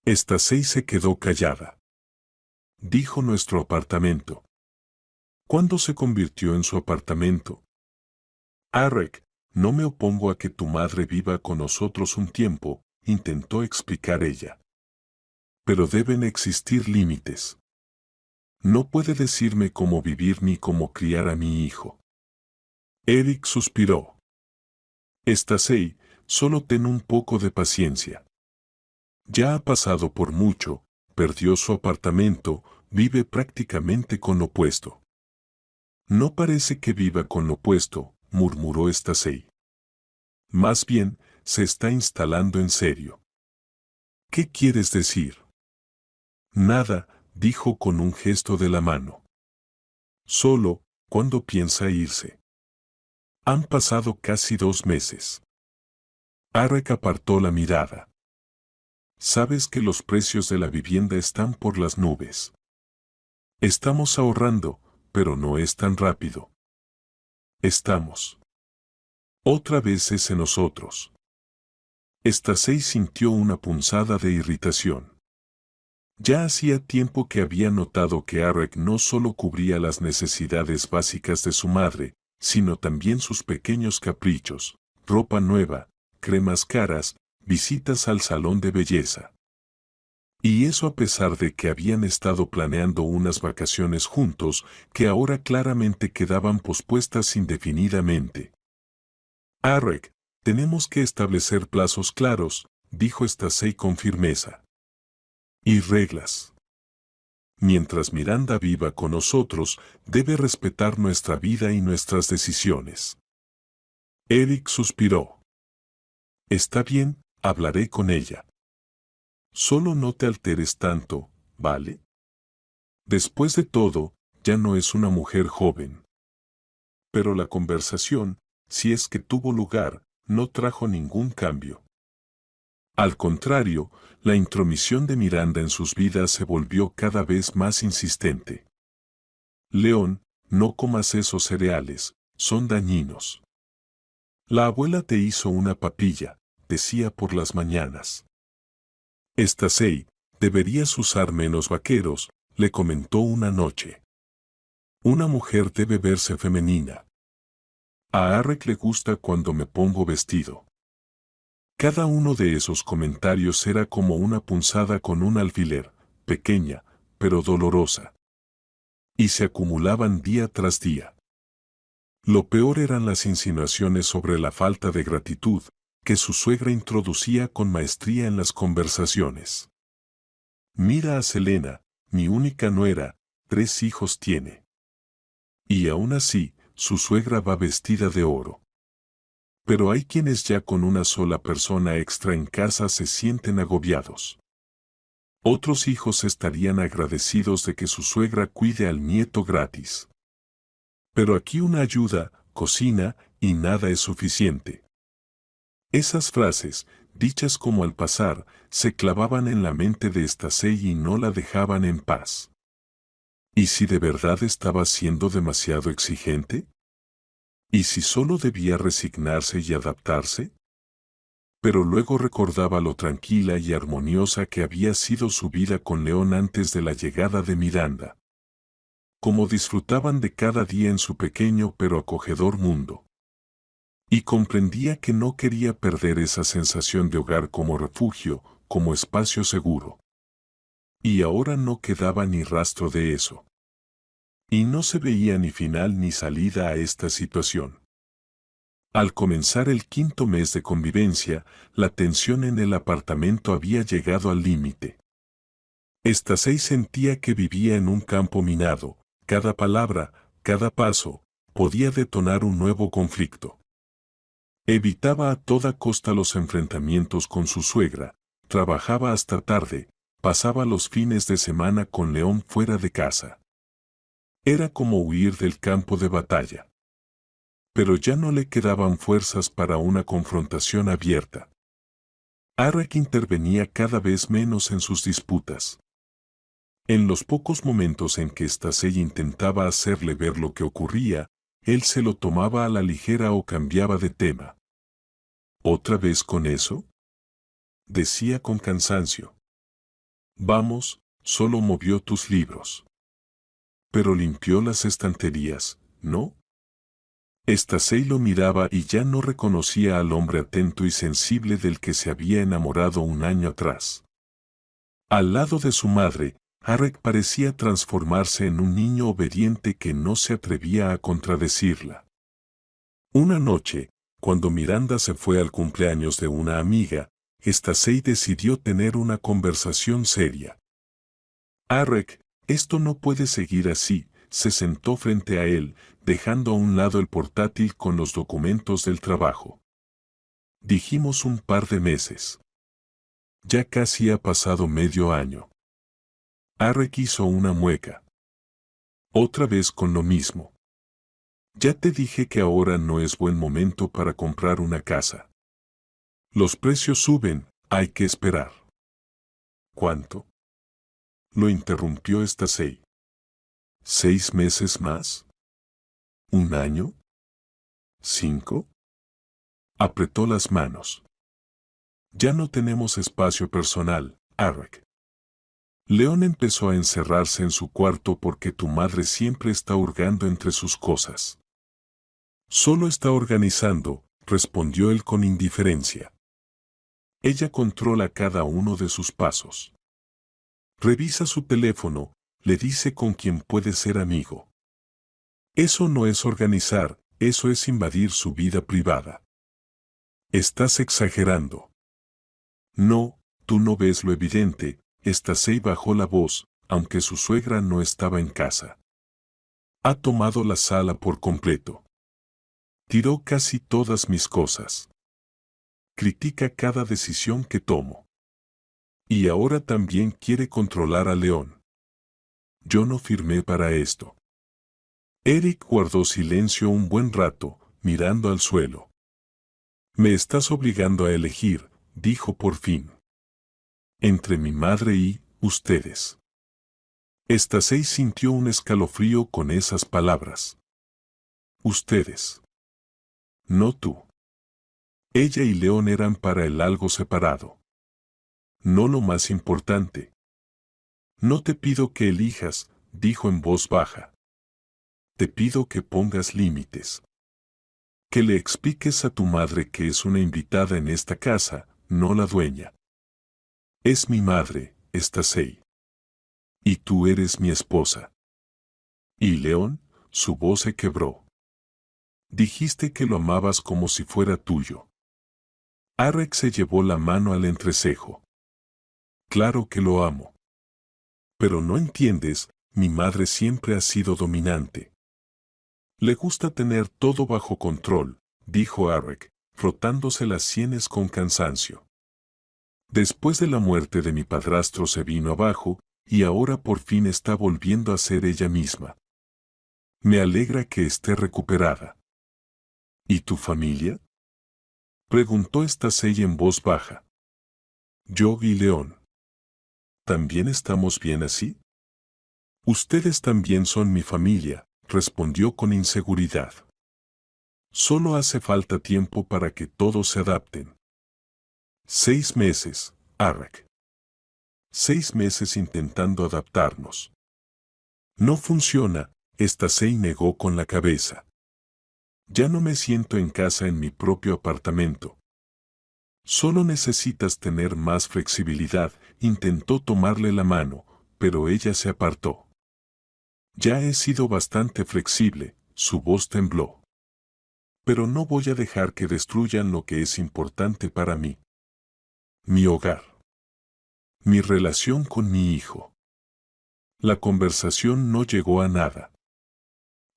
Stacey se quedó callada. Dijo nuestro apartamento. ¿Cuándo se convirtió en su apartamento? Eric, no me opongo a que tu madre viva con nosotros un tiempo, intentó explicar ella. Pero deben existir límites. No puede decirme cómo vivir ni cómo criar a mi hijo. Eric suspiró. Stacey, solo ten un poco de paciencia. Ya ha pasado por mucho, perdió su apartamento, vive prácticamente con lo opuesto. No parece que viva con lo opuesto, murmuró Stacey. Más bien, se está instalando en serio. ¿Qué quieres decir? Nada, dijo con un gesto de la mano. Solo, ¿cuándo piensa irse? Han pasado casi 2 meses. Eric apartó la mirada. sabes que los precios de la vivienda están por las nubes. Estamos ahorrando, pero no es tan rápido. Estamos. Otra vez es en nosotros. Stacey sintió una punzada de irritación. Ya hacía tiempo que había notado que Arek no solo cubría las necesidades básicas de su madre, sino también sus pequeños caprichos, ropa nueva, cremas caras, visitas al salón de belleza. Y eso a pesar de que habían estado planeando unas vacaciones juntos que ahora claramente quedaban pospuestas indefinidamente. Arek, tenemos que establecer plazos claros, dijo Stacey con firmeza. Y reglas. Mientras Miranda viva con nosotros, debe respetar nuestra vida y nuestras decisiones. Eric suspiró. Está bien, hablaré con ella. Solo no te alteres tanto, ¿vale? Después de todo, ya no es una mujer joven. Pero la conversación, si es que tuvo lugar, no trajo ningún cambio. Al contrario, la intromisión de Miranda en sus vidas se volvió cada vez más insistente. León, no comas esos cereales, son dañinos. La abuela te hizo una papilla, decía por las mañanas. Stacey, deberías usar menos vaqueros, le comentó una noche. Una mujer debe verse femenina. A Arek le gusta cuando me pongo vestido. Cada uno de esos comentarios era como una punzada con un alfiler, pequeña, pero dolorosa. Y se acumulaban día tras día. Lo peor eran las insinuaciones sobre la falta de gratitud que su suegra introducía con maestría en las conversaciones. Mira a Selena, mi única nuera, 3 hijos tiene. Y aún así, su suegra va vestida de oro. Pero hay quienes ya con una sola persona extra en casa se sienten agobiados. Otros hijos estarían agradecidos de que su suegra cuide al nieto gratis. Pero aquí una ayuda, cocina, y nada es suficiente. Esas frases, dichas como al pasar, se clavaban en la mente de Stacey y no la dejaban en paz. ¿Y si de verdad estaba siendo demasiado exigente? ¿Y si solo debía resignarse y adaptarse? Pero luego recordaba lo tranquila y armoniosa que había sido su vida con León antes de la llegada de Miranda. Cómo disfrutaban de cada día en su pequeño pero acogedor mundo. Y comprendía que no quería perder esa sensación de hogar como refugio, como espacio seguro. Y ahora no quedaba ni rastro de eso. Y no se veía ni final ni salida a esta situación. Al comenzar el 5.º mes de convivencia, la tensión en el apartamento había llegado al límite. Stacey sentía que vivía en un campo minado, cada palabra, cada paso, podía detonar un nuevo conflicto. Evitaba a toda costa los enfrentamientos con su suegra, trabajaba hasta tarde, pasaba los fines de semana con León fuera de casa. Era como huir del campo de batalla. Pero ya no le quedaban fuerzas para una confrontación abierta. Arek intervenía cada vez menos en sus disputas. En los pocos momentos en que Stacey intentaba hacerle ver lo que ocurría, él se lo tomaba a la ligera o cambiaba de tema. ¿Otra vez con eso?, decía con cansancio. Vamos, solo movió tus libros. Pero limpió las estanterías, ¿no? Stacey lo miraba y ya no reconocía al hombre atento y sensible del que se había enamorado un año atrás. Al lado de su madre, Arek parecía transformarse en un niño obediente que no se atrevía a contradecirla. Una noche, cuando Miranda se fue al cumpleaños de una amiga, Stacey decidió tener una conversación seria. Arek, esto no puede seguir así, se sentó frente a él, dejando a un lado el portátil con los documentos del trabajo. Dijimos un par de meses. Ya casi ha pasado medio año. Arek hizo una mueca. Otra vez con lo mismo. Ya te dije que ahora no es buen momento para comprar una casa. Los precios suben, hay que esperar. ¿Cuánto? Lo interrumpió Stacey. ¿6 meses más? ¿1 año? ¿5? Apretó las manos. Ya no tenemos espacio personal, Eric. León empezó a encerrarse en su cuarto porque tu madre siempre está hurgando entre sus cosas. Solo está organizando, respondió él con indiferencia. Ella controla cada uno de sus pasos. Revisa su teléfono, le dice con quién puede ser amigo. Eso no es organizar, eso es invadir su vida privada. Estás exagerando. No, tú no ves lo evidente. Stacey bajó la voz, aunque su suegra no estaba en casa. Ha tomado la sala por completo. Tiró casi todas mis cosas. Critica cada decisión que tomo. Y ahora también quiere controlar a León. Yo no firmé para esto. Eric guardó silencio un buen rato, mirando al suelo. Me estás obligando a elegir, dijo por fin. Entre mi madre y ustedes. Stacey sintió un escalofrío con esas palabras. Ustedes. No tú. Ella y León eran para él algo separado. No lo más importante. No te pido que elijas, dijo en voz baja. Te pido que pongas límites. Que le expliques a tu madre que es una invitada en esta casa, no la dueña. Es mi madre, Stacey. Y tú eres mi esposa. Y León, su voz se quebró. Dijiste que lo amabas como si fuera tuyo. Eric se llevó la mano al entrecejo. Claro que lo amo. Pero no entiendes, mi madre siempre ha sido dominante. Le gusta tener todo bajo control, dijo Eric, frotándose las sienes con cansancio. Después de la muerte de mi padrastro se vino abajo, y ahora por fin está volviendo a ser ella misma. Me alegra que esté recuperada. ¿Y tu familia? Preguntó Stacey en voz baja. Yo y León. ¿También estamos bien así? Ustedes también son mi familia, respondió con inseguridad. Solo hace falta tiempo para que todos se adapten. 6 meses, Eric. 6 meses intentando adaptarnos. No funciona, Stacey negó con la cabeza. Ya no me siento en casa en mi propio apartamento. Solo necesitas tener más flexibilidad, intentó tomarle la mano, pero ella se apartó. Ya he sido bastante flexible, su voz tembló. Pero no voy a dejar que destruyan lo que es importante para mí. Mi hogar. Mi relación con mi hijo. La conversación no llegó a nada.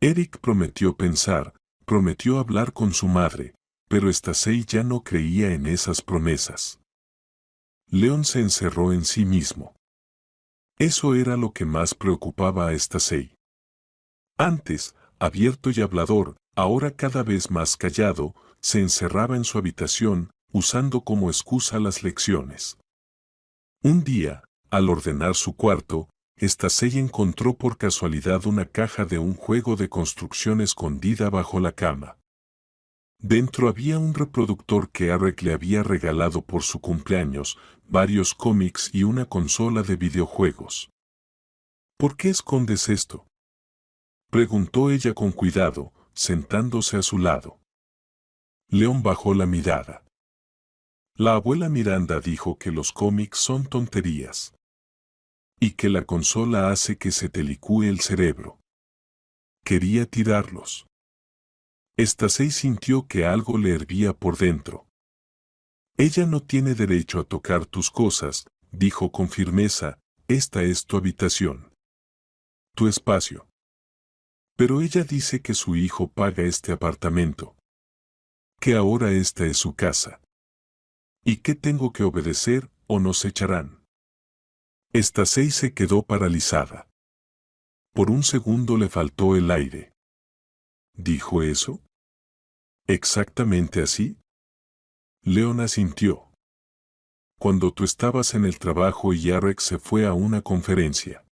Eric prometió pensar, prometió hablar con su madre, pero Stacey ya no creía en esas promesas. León se encerró en sí mismo. Eso era lo que más preocupaba a Stacey. Antes, abierto y hablador, ahora cada vez más callado, se encerraba en su habitación, usando como excusa las lecciones. Un día, al ordenar su cuarto, Stacey encontró por casualidad una caja de un juego de construcción escondida bajo la cama. Dentro había un reproductor que Eric le había regalado por su cumpleaños, varios cómics y una consola de videojuegos. ¿Por qué escondes esto?, preguntó ella con cuidado, sentándose a su lado. León bajó la mirada. La abuela Miranda dijo que los cómics son tonterías. Y que la consola hace que se te licúe el cerebro. Quería tirarlos. Stacey sintió que algo le hervía por dentro. Ella no tiene derecho a tocar tus cosas, dijo con firmeza, esta es tu habitación. Tu espacio. Pero ella dice que su hijo paga este apartamento. Que ahora esta es su casa. ¿Y qué tengo que obedecer o nos echarán? Stacey se quedó paralizada. Por un segundo le faltó el aire. ¿Dijo eso? ¿Exactamente así? León asintió. cuando tú estabas en el trabajo y Arek se fue a una conferencia.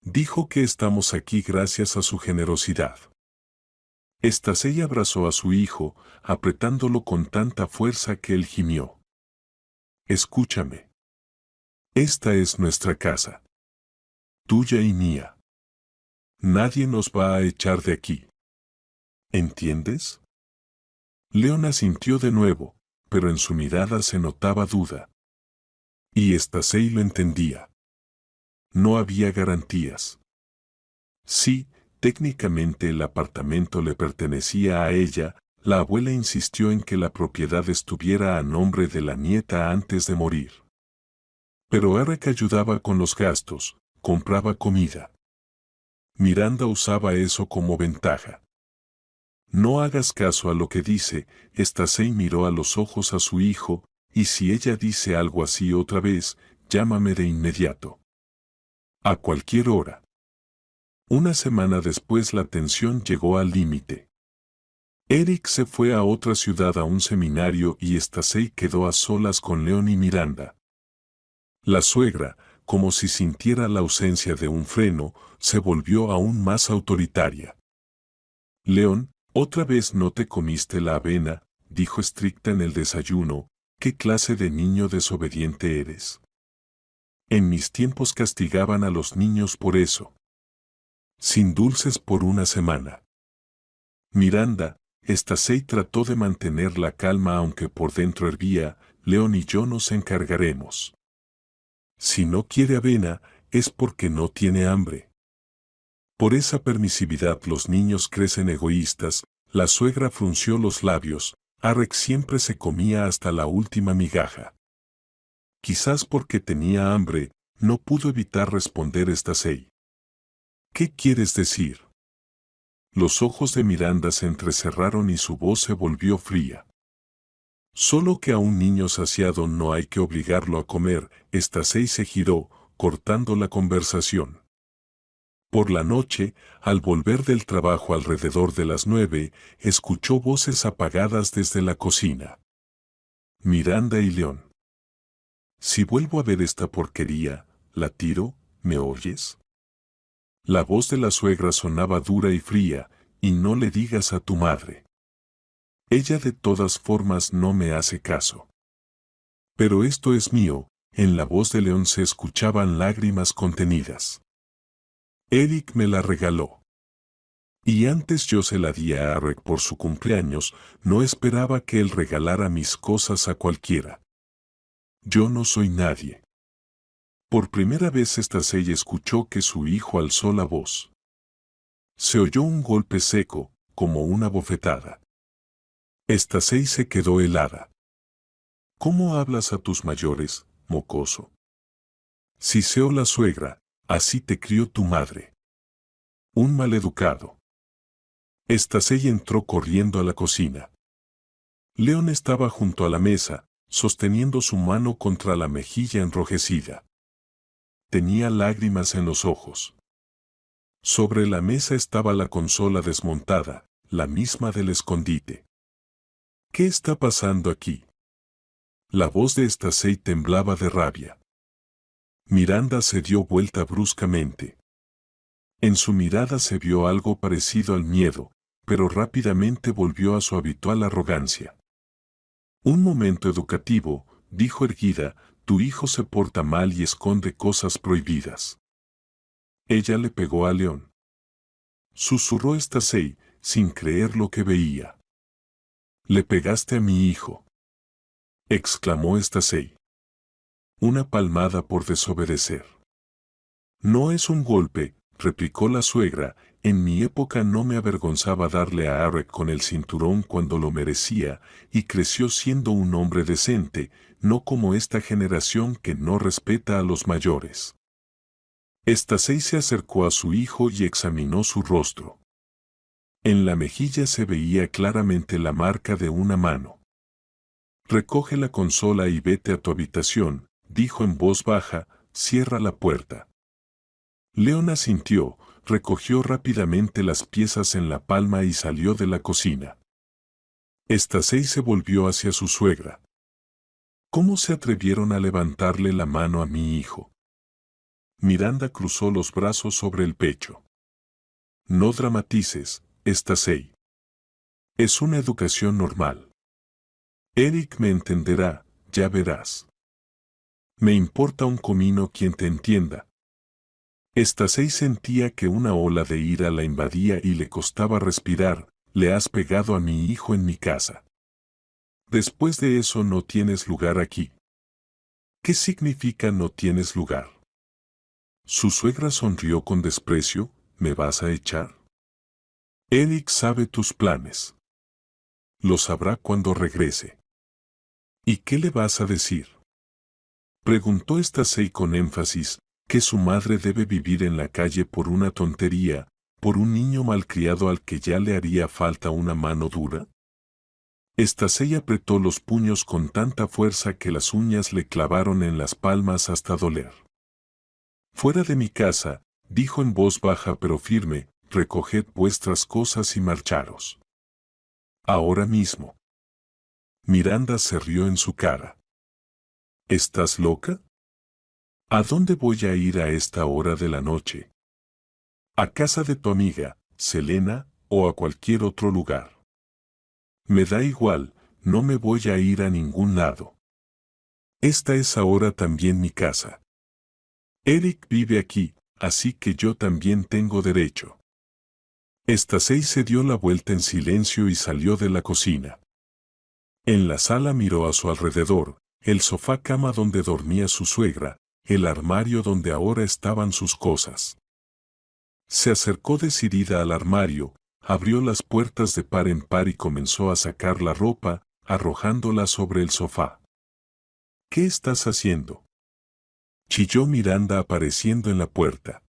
Dijo que estamos aquí gracias a su generosidad. Stasey abrazó a su hijo, apretándolo con tanta fuerza que él gimió. Escúchame. Esta es nuestra casa. Tuya y mía. Nadie nos va a echar de aquí. ¿Entiendes? Leon asintió de nuevo, pero en su mirada se notaba duda. Y Stasey lo entendía. No había garantías. Sí, técnicamente el apartamento le pertenecía a ella, la abuela insistió en que la propiedad estuviera a nombre de la nieta antes de morir. Pero Eric ayudaba con los gastos, compraba comida. Miranda usaba eso como ventaja. No hagas caso a lo que dice, Stasey miró a los ojos a su hijo, y si ella dice algo así otra vez, llámame de inmediato. A cualquier hora. Una semana después la tensión llegó al límite. Eric se fue a otra ciudad a un seminario y Stasey quedó a solas con Leon y Miranda. La suegra, como si sintiera la ausencia de un freno, se volvió aún más autoritaria. Leon, otra vez no te comiste la avena, dijo estricta en el desayuno, ¿qué clase de niño desobediente eres? En mis tiempos castigaban a los niños por eso. Sin dulces por una semana. Miranda, Stasey trató de mantener la calma aunque por dentro hervía, Leon y yo nos encargaremos. Si no quiere avena, es porque no tiene hambre. Por esa permisividad los niños crecen egoístas, la suegra frunció los labios, Arek siempre se comía hasta la última migaja. Quizás porque tenía hambre, no pudo evitar responder Stasey. ¿Qué quieres decir? Los ojos de Miranda se entrecerraron y su voz se volvió fría. Solo que a un niño saciado no hay que obligarlo a comer, Stasey se giró, cortando la conversación. Por la noche, al volver del trabajo alrededor de las 9, escuchó voces apagadas desde la cocina. Miranda y Leon. Si vuelvo a ver esta porquería, la tiro, ¿me oyes? La voz de la suegra sonaba dura y fría, y no le digas a tu madre. Ella de todas formas no me hace caso. Pero esto es mío, en la voz de Leon se escuchaban lágrimas contenidas. Eric me la regaló. Y antes yo se la di a Arek por su cumpleaños, no esperaba que él regalara mis cosas a cualquiera. Yo no soy nadie. Por primera vez Stasey escuchó que su hijo alzó la voz. Se oyó un golpe seco, como una bofetada. Stasey se quedó helada. ¿Cómo hablas a tus mayores, mocoso? Siseó la suegra, así te crió tu madre. Un maleducado. Stasey entró corriendo a la cocina. Leon estaba junto a la mesa, sosteniendo su mano contra la mejilla enrojecida. Tenía lágrimas en los ojos. Sobre la mesa estaba la consola desmontada, la misma del escondite. ¿Qué está pasando aquí? La voz de Stasey temblaba de rabia. Miranda se dio vuelta bruscamente. En su mirada se vio algo parecido al miedo, pero rápidamente volvió a su habitual arrogancia. Un momento educativo, dijo erguida, tu hijo se porta mal y esconde cosas prohibidas. Ella le pegó a Leon. Susurró Stasey, sin creer lo que veía. Le pegaste a mi hijo. Exclamó Stasey. Una palmada por desobedecer. No es un golpe, replicó la suegra, en mi época no me avergonzaba darle a Arek con el cinturón cuando lo merecía, y creció siendo un hombre decente, no como esta generación que no respeta a los mayores. Stasey se acercó a su hijo y examinó su rostro. En la mejilla se veía claramente la marca de una mano. Recoge la consola y vete a tu habitación, dijo en voz baja, cierra la puerta. Leon asintió, recogió rápidamente las piezas en la palma y salió de la cocina. Stasey se volvió hacia su suegra. ¿Cómo se atrevieron a levantarle la mano a mi hijo? Miranda cruzó los brazos sobre el pecho. No dramatices, Stacey. Es una educación normal. Eric me entenderá, ya verás. Me importa un comino quien te entienda. Stacey sentía que una ola de ira la invadía y le costaba respirar. Le has pegado a mi hijo en mi casa. Después de eso no tienes lugar aquí. ¿Qué significa no tienes lugar? Su suegra sonrió con desprecio. ¿Me vas a echar? Eric sabe tus planes. Lo sabrá cuando regrese. ¿Y qué le vas a decir? Preguntó Stacey con énfasis, que su madre debe vivir en la calle por una tontería, por un niño malcriado al que ya le haría falta una mano dura. Stacey apretó los puños con tanta fuerza que las uñas le clavaron en las palmas hasta doler. Fuera de mi casa, dijo en voz baja pero firme, recoged vuestras cosas y marcharos. Ahora mismo. Miranda se rió en su cara. ¿Estás loca? ¿A dónde voy a ir a esta hora de la noche? ¿A casa de tu amiga, Selena, o a cualquier otro lugar? Me da igual, no me voy a ir a ningún lado. Esta es ahora también mi casa. Eric vive aquí, así que yo también tengo derecho. Stacey se dio la vuelta en silencio y salió de la cocina. En la sala miró a su alrededor, el sofá cama donde dormía su suegra, el armario donde ahora estaban sus cosas. Se acercó decidida al armario, abrió las puertas de par en par y comenzó a sacar la ropa, arrojándola sobre el sofá. ¿Qué estás haciendo? Chilló Miranda apareciendo en la puerta.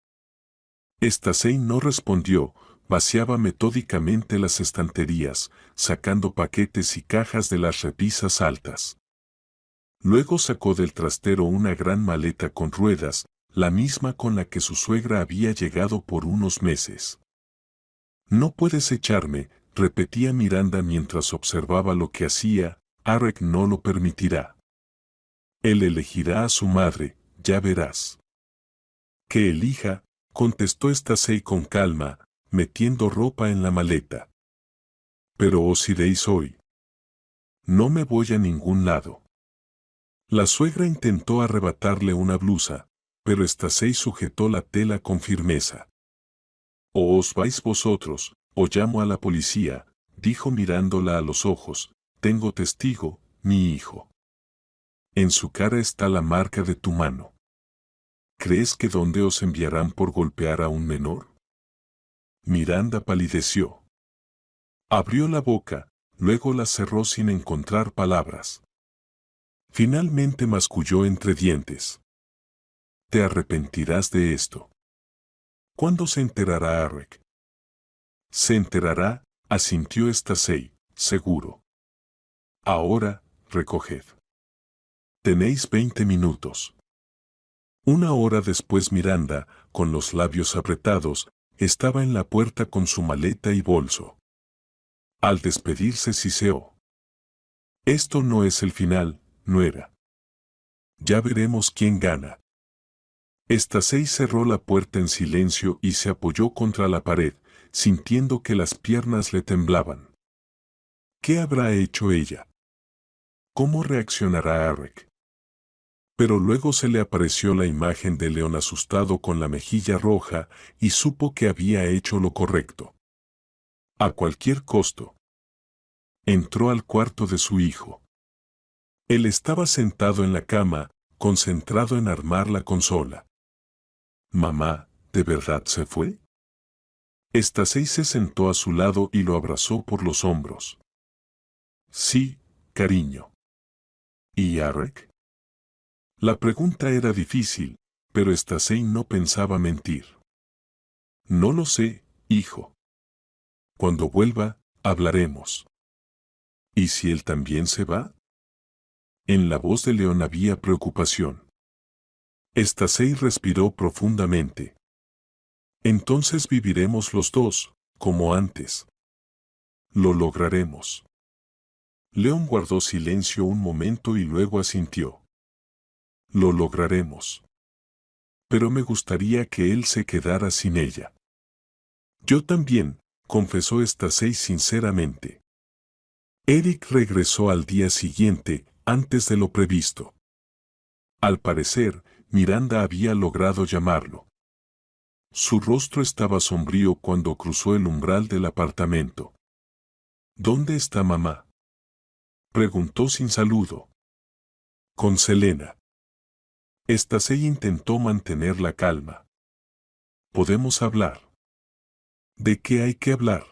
Stacey no respondió, vaciaba metódicamente las estanterías, sacando paquetes y cajas de las repisas altas. Luego sacó del trastero una gran maleta con ruedas, la misma con la que su suegra había llegado por unos meses. No puedes echarme, repetía Miranda mientras observaba lo que hacía, Eric no lo permitirá. Él elegirá a su madre, ya verás. Que elija, contestó Stacey con calma, metiendo ropa en la maleta. Pero os iréis hoy. No me voy a ningún lado. La suegra intentó arrebatarle una blusa, pero Stacey sujetó la tela con firmeza. O os vais vosotros, o llamo a la policía, dijo mirándola a los ojos, tengo testigo, mi hijo. En su cara está la marca de tu mano. ¿Crees que dónde os enviarán por golpear a un menor? Miranda palideció. Abrió la boca, luego la cerró sin encontrar palabras. Finalmente masculló entre dientes. Te arrepentirás de esto. ¿Cuándo se enterará Eric? Se enterará, asintió Stacey, seguro. Ahora, recoged. Tenéis 20 minutos. Una hora después Miranda, con los labios apretados, estaba en la puerta con su maleta y bolso. Al despedirse siseó. Esto no es el final, nuera. Ya veremos quién gana. Stacey cerró la puerta en silencio y se apoyó contra la pared, sintiendo que las piernas le temblaban. ¿Qué habrá hecho ella? ¿Cómo reaccionará Eric? Pero luego se le apareció la imagen de León asustado con la mejilla roja y supo que había hecho lo correcto. A cualquier costo. Entró al cuarto de su hijo. Él estaba sentado en la cama, concentrado en armar la consola. Mamá, ¿de verdad se fue? Stacey se sentó a su lado y lo abrazó por los hombros. Sí, cariño. ¿Y Eric? La pregunta era difícil, pero Stacey no pensaba mentir. No lo sé, hijo. Cuando vuelva, hablaremos. ¿Y si él también se va? En la voz de León había preocupación. Stacey respiró profundamente. Entonces viviremos los dos, como antes. Lo lograremos. León guardó silencio un momento y luego asintió. Lo lograremos. Pero me gustaría que él se quedara sin ella. Yo también, confesó Stacey sinceramente. Eric regresó al día siguiente, antes de lo previsto. Al parecer, Miranda había logrado llamarlo. Su rostro estaba sombrío cuando cruzó el umbral del apartamento. ¿Dónde está mamá?, preguntó sin saludo. Con Selena. Stacey intentó mantener la calma. ¿Podemos hablar? ¿De qué hay que hablar?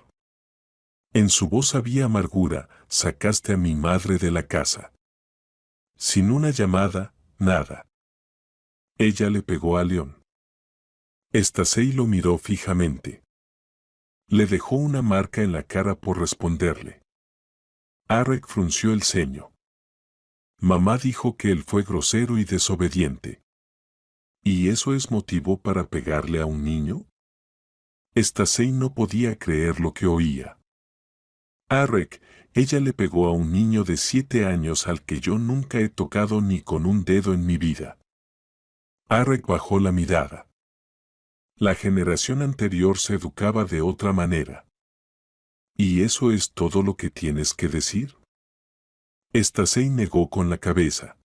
En su voz había amargura. Sacaste a mi madre de la casa. Sin una llamada, nada. Ella le pegó a León. Stacey lo miró fijamente. Le dejó una marca en la cara por responderle. Arek frunció el ceño. Mamá dijo que él fue grosero y desobediente. ¿Y eso es motivo para pegarle a un niño? Stacey no podía creer lo que oía. Arek, ella le pegó a un niño de 7 años al que yo nunca he tocado ni con un dedo en mi vida. Arek bajó la mirada. La generación anterior se educaba de otra manera. ¿Y eso es todo lo que tienes que decir? Stacey negó con la cabeza.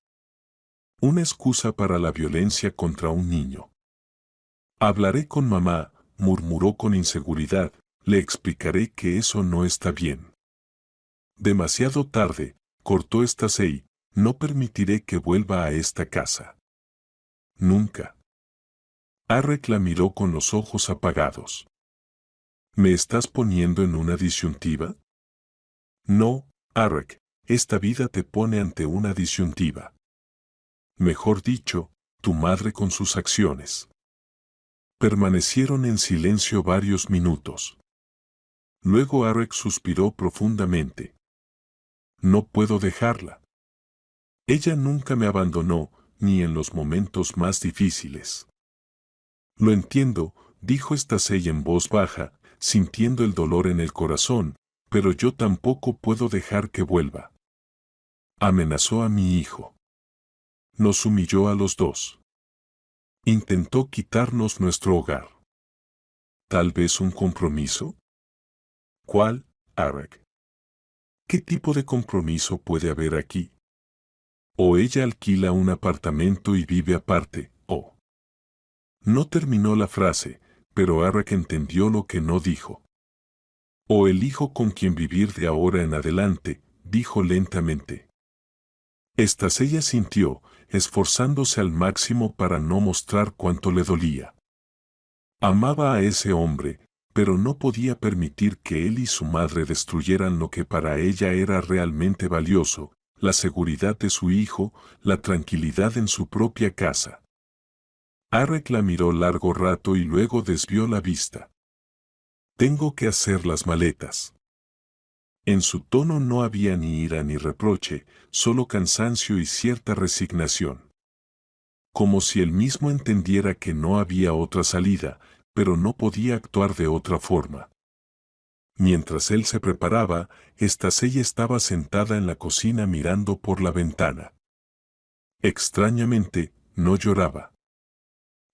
Una excusa para la violencia contra un niño. Hablaré con mamá, murmuró con inseguridad, le explicaré que eso no está bien. Demasiado tarde, cortó Stacey, no permitiré que vuelva a esta casa. Nunca. Arek la miró con los ojos apagados. ¿Me estás poniendo en una disyuntiva? No, Arek, esta vida te pone ante una disyuntiva. Mejor dicho, tu madre con sus acciones. Permanecieron en silencio varios minutos. Luego Arek suspiró profundamente. No puedo dejarla. Ella nunca me abandonó, ni en los momentos más difíciles. Lo entiendo, dijo Stacey en voz baja, sintiendo el dolor en el corazón, pero yo tampoco puedo dejar que vuelva. Amenazó a mi hijo. Nos humilló a los dos. Intentó quitarnos nuestro hogar. ¿Tal vez un compromiso? ¿Cuál, Arek? ¿Qué tipo de compromiso puede haber aquí? O ella alquila un apartamento y vive aparte, o... No terminó la frase, pero Arek entendió lo que no dijo. O elijo con quién vivir de ahora en adelante, dijo lentamente. Stacey sintió, esforzándose al máximo para no mostrar cuánto le dolía. Amaba a ese hombre, pero no podía permitir que él y su madre destruyeran lo que para ella era realmente valioso, la seguridad de su hijo, la tranquilidad en su propia casa. Arek la miró largo rato y luego desvió la vista. Tengo que hacer las maletas. En su tono no había ni ira ni reproche, solo cansancio y cierta resignación. Como si él mismo entendiera que no había otra salida, pero no podía actuar de otra forma. Mientras él se preparaba, Stacey estaba sentada en la cocina mirando por la ventana. Extrañamente, no lloraba.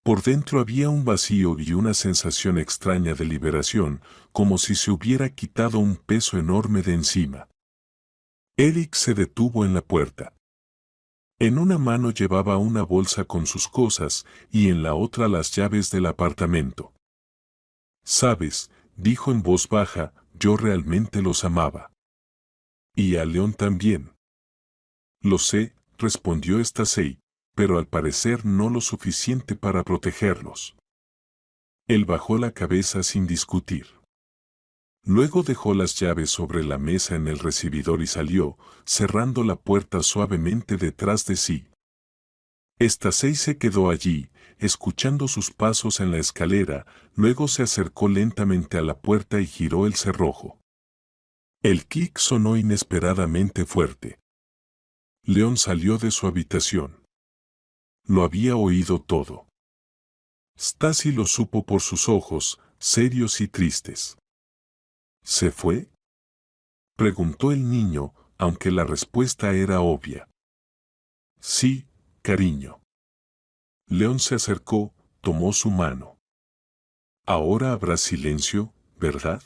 Por dentro había un vacío y una sensación extraña de liberación, como si se hubiera quitado un peso enorme de encima. Eric se detuvo en la puerta. En una mano llevaba una bolsa con sus cosas y en la otra las llaves del apartamento. «Sabes», dijo en voz baja, «yo realmente los amaba. Y a León también». «Lo sé», respondió Stacey, «pero al parecer no lo suficiente para protegerlos». Él bajó la cabeza sin discutir. Luego dejó las llaves sobre la mesa en el recibidor y salió, cerrando la puerta suavemente detrás de sí. Stacey se quedó allí, escuchando sus pasos en la escalera, luego se acercó lentamente a la puerta y giró el cerrojo. El clic sonó inesperadamente fuerte. León salió de su habitación. Lo había oído todo. Stacey lo supo por sus ojos, serios y tristes. ¿Se fue?, preguntó el niño, aunque la respuesta era obvia. Sí, cariño. León se acercó, tomó su mano. Ahora habrá silencio, ¿verdad?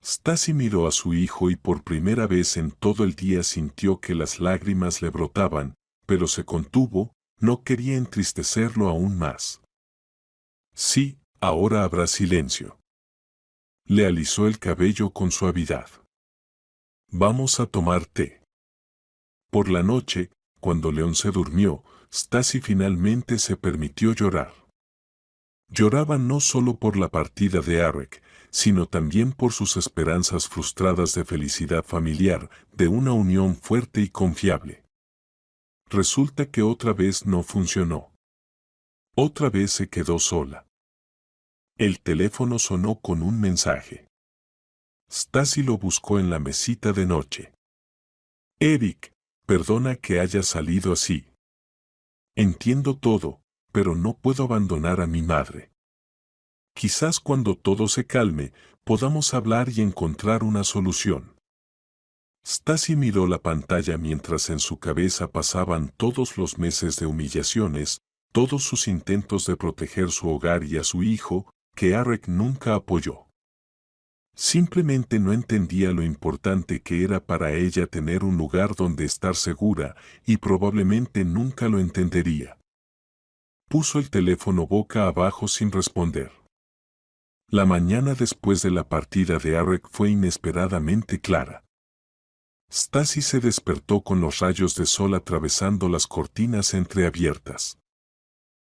Stacy miró a su hijo y por primera vez en todo el día sintió que las lágrimas le brotaban, pero se contuvo, no quería entristecerlo aún más. Sí, ahora habrá silencio. Le alisó el cabello con suavidad. Vamos a tomar té. Por la noche, cuando León se durmió, Stacy finalmente se permitió llorar. Lloraba no solo por la partida de Eric, sino también por sus esperanzas frustradas de felicidad familiar, de una unión fuerte y confiable. Resulta que otra vez no funcionó. Otra vez se quedó sola. El teléfono sonó con un mensaje. Stacy lo buscó en la mesita de noche. Eric, perdona que haya salido así. Entiendo todo, pero no puedo abandonar a mi madre. Quizás cuando todo se calme, podamos hablar y encontrar una solución. Stacy miró la pantalla mientras en su cabeza pasaban todos los meses de humillaciones, todos sus intentos de proteger su hogar y a su hijo, que Eric nunca apoyó. Simplemente no entendía lo importante que era para ella tener un lugar donde estar segura, y probablemente nunca lo entendería. Puso el teléfono boca abajo sin responder. La mañana después de la partida de Eric fue inesperadamente clara. Stacy se despertó con los rayos de sol atravesando las cortinas entreabiertas.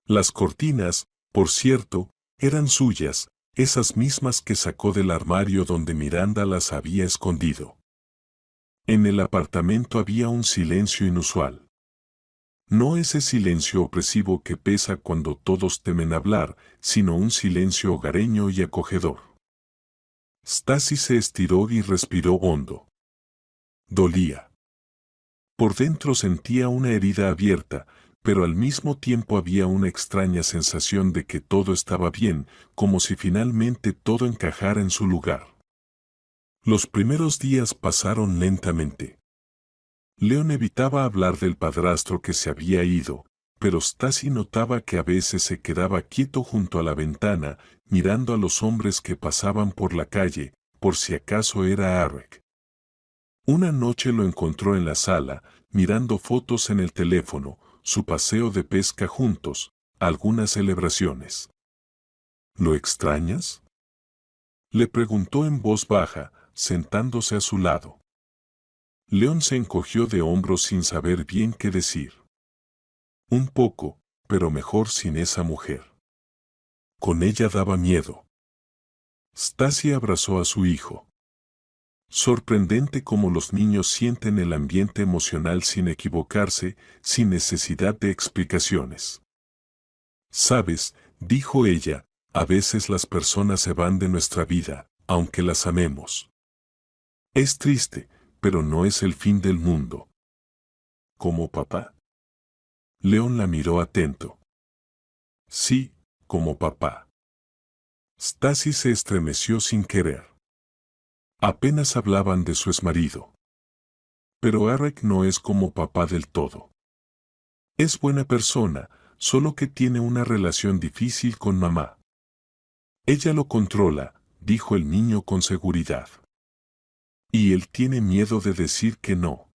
Las cortinas, por cierto, eran suyas, esas mismas que sacó del armario donde Miranda las había escondido. En el apartamento había un silencio inusual. No ese silencio opresivo que pesa cuando todos temen hablar, sino un silencio hogareño y acogedor. Stacy se estiró y respiró hondo. Dolía. Por dentro sentía una herida abierta, pero al mismo tiempo había una extraña sensación de que todo estaba bien, como si finalmente todo encajara en su lugar. Los primeros días pasaron lentamente. León evitaba hablar del padrastro que se había ido, pero Stacy notaba que a veces se quedaba quieto junto a la ventana, mirando a los hombres que pasaban por la calle, por si acaso era Eric. Una noche lo encontró en la sala, mirando fotos en el teléfono, su paseo de pesca juntos, algunas celebraciones. ¿Lo extrañas? Le preguntó en voz baja, sentándose a su lado. León se encogió de hombros sin saber bien qué decir. Un poco, pero mejor sin esa mujer. Con ella daba miedo. Stacy abrazó a su hijo. Sorprendente cómo los niños sienten el ambiente emocional sin equivocarse, sin necesidad de explicaciones. Sabes, dijo ella, a veces las personas se van de nuestra vida, aunque las amemos. Es triste, pero no es el fin del mundo. ¿Como papá? León la miró atento. Sí, como papá. Stacy se estremeció sin querer. Apenas hablaban de su exmarido. Pero Eric no es como papá del todo. Es buena persona, solo que tiene una relación difícil con mamá. Ella lo controla, dijo el niño con seguridad. Y él tiene miedo de decir que no.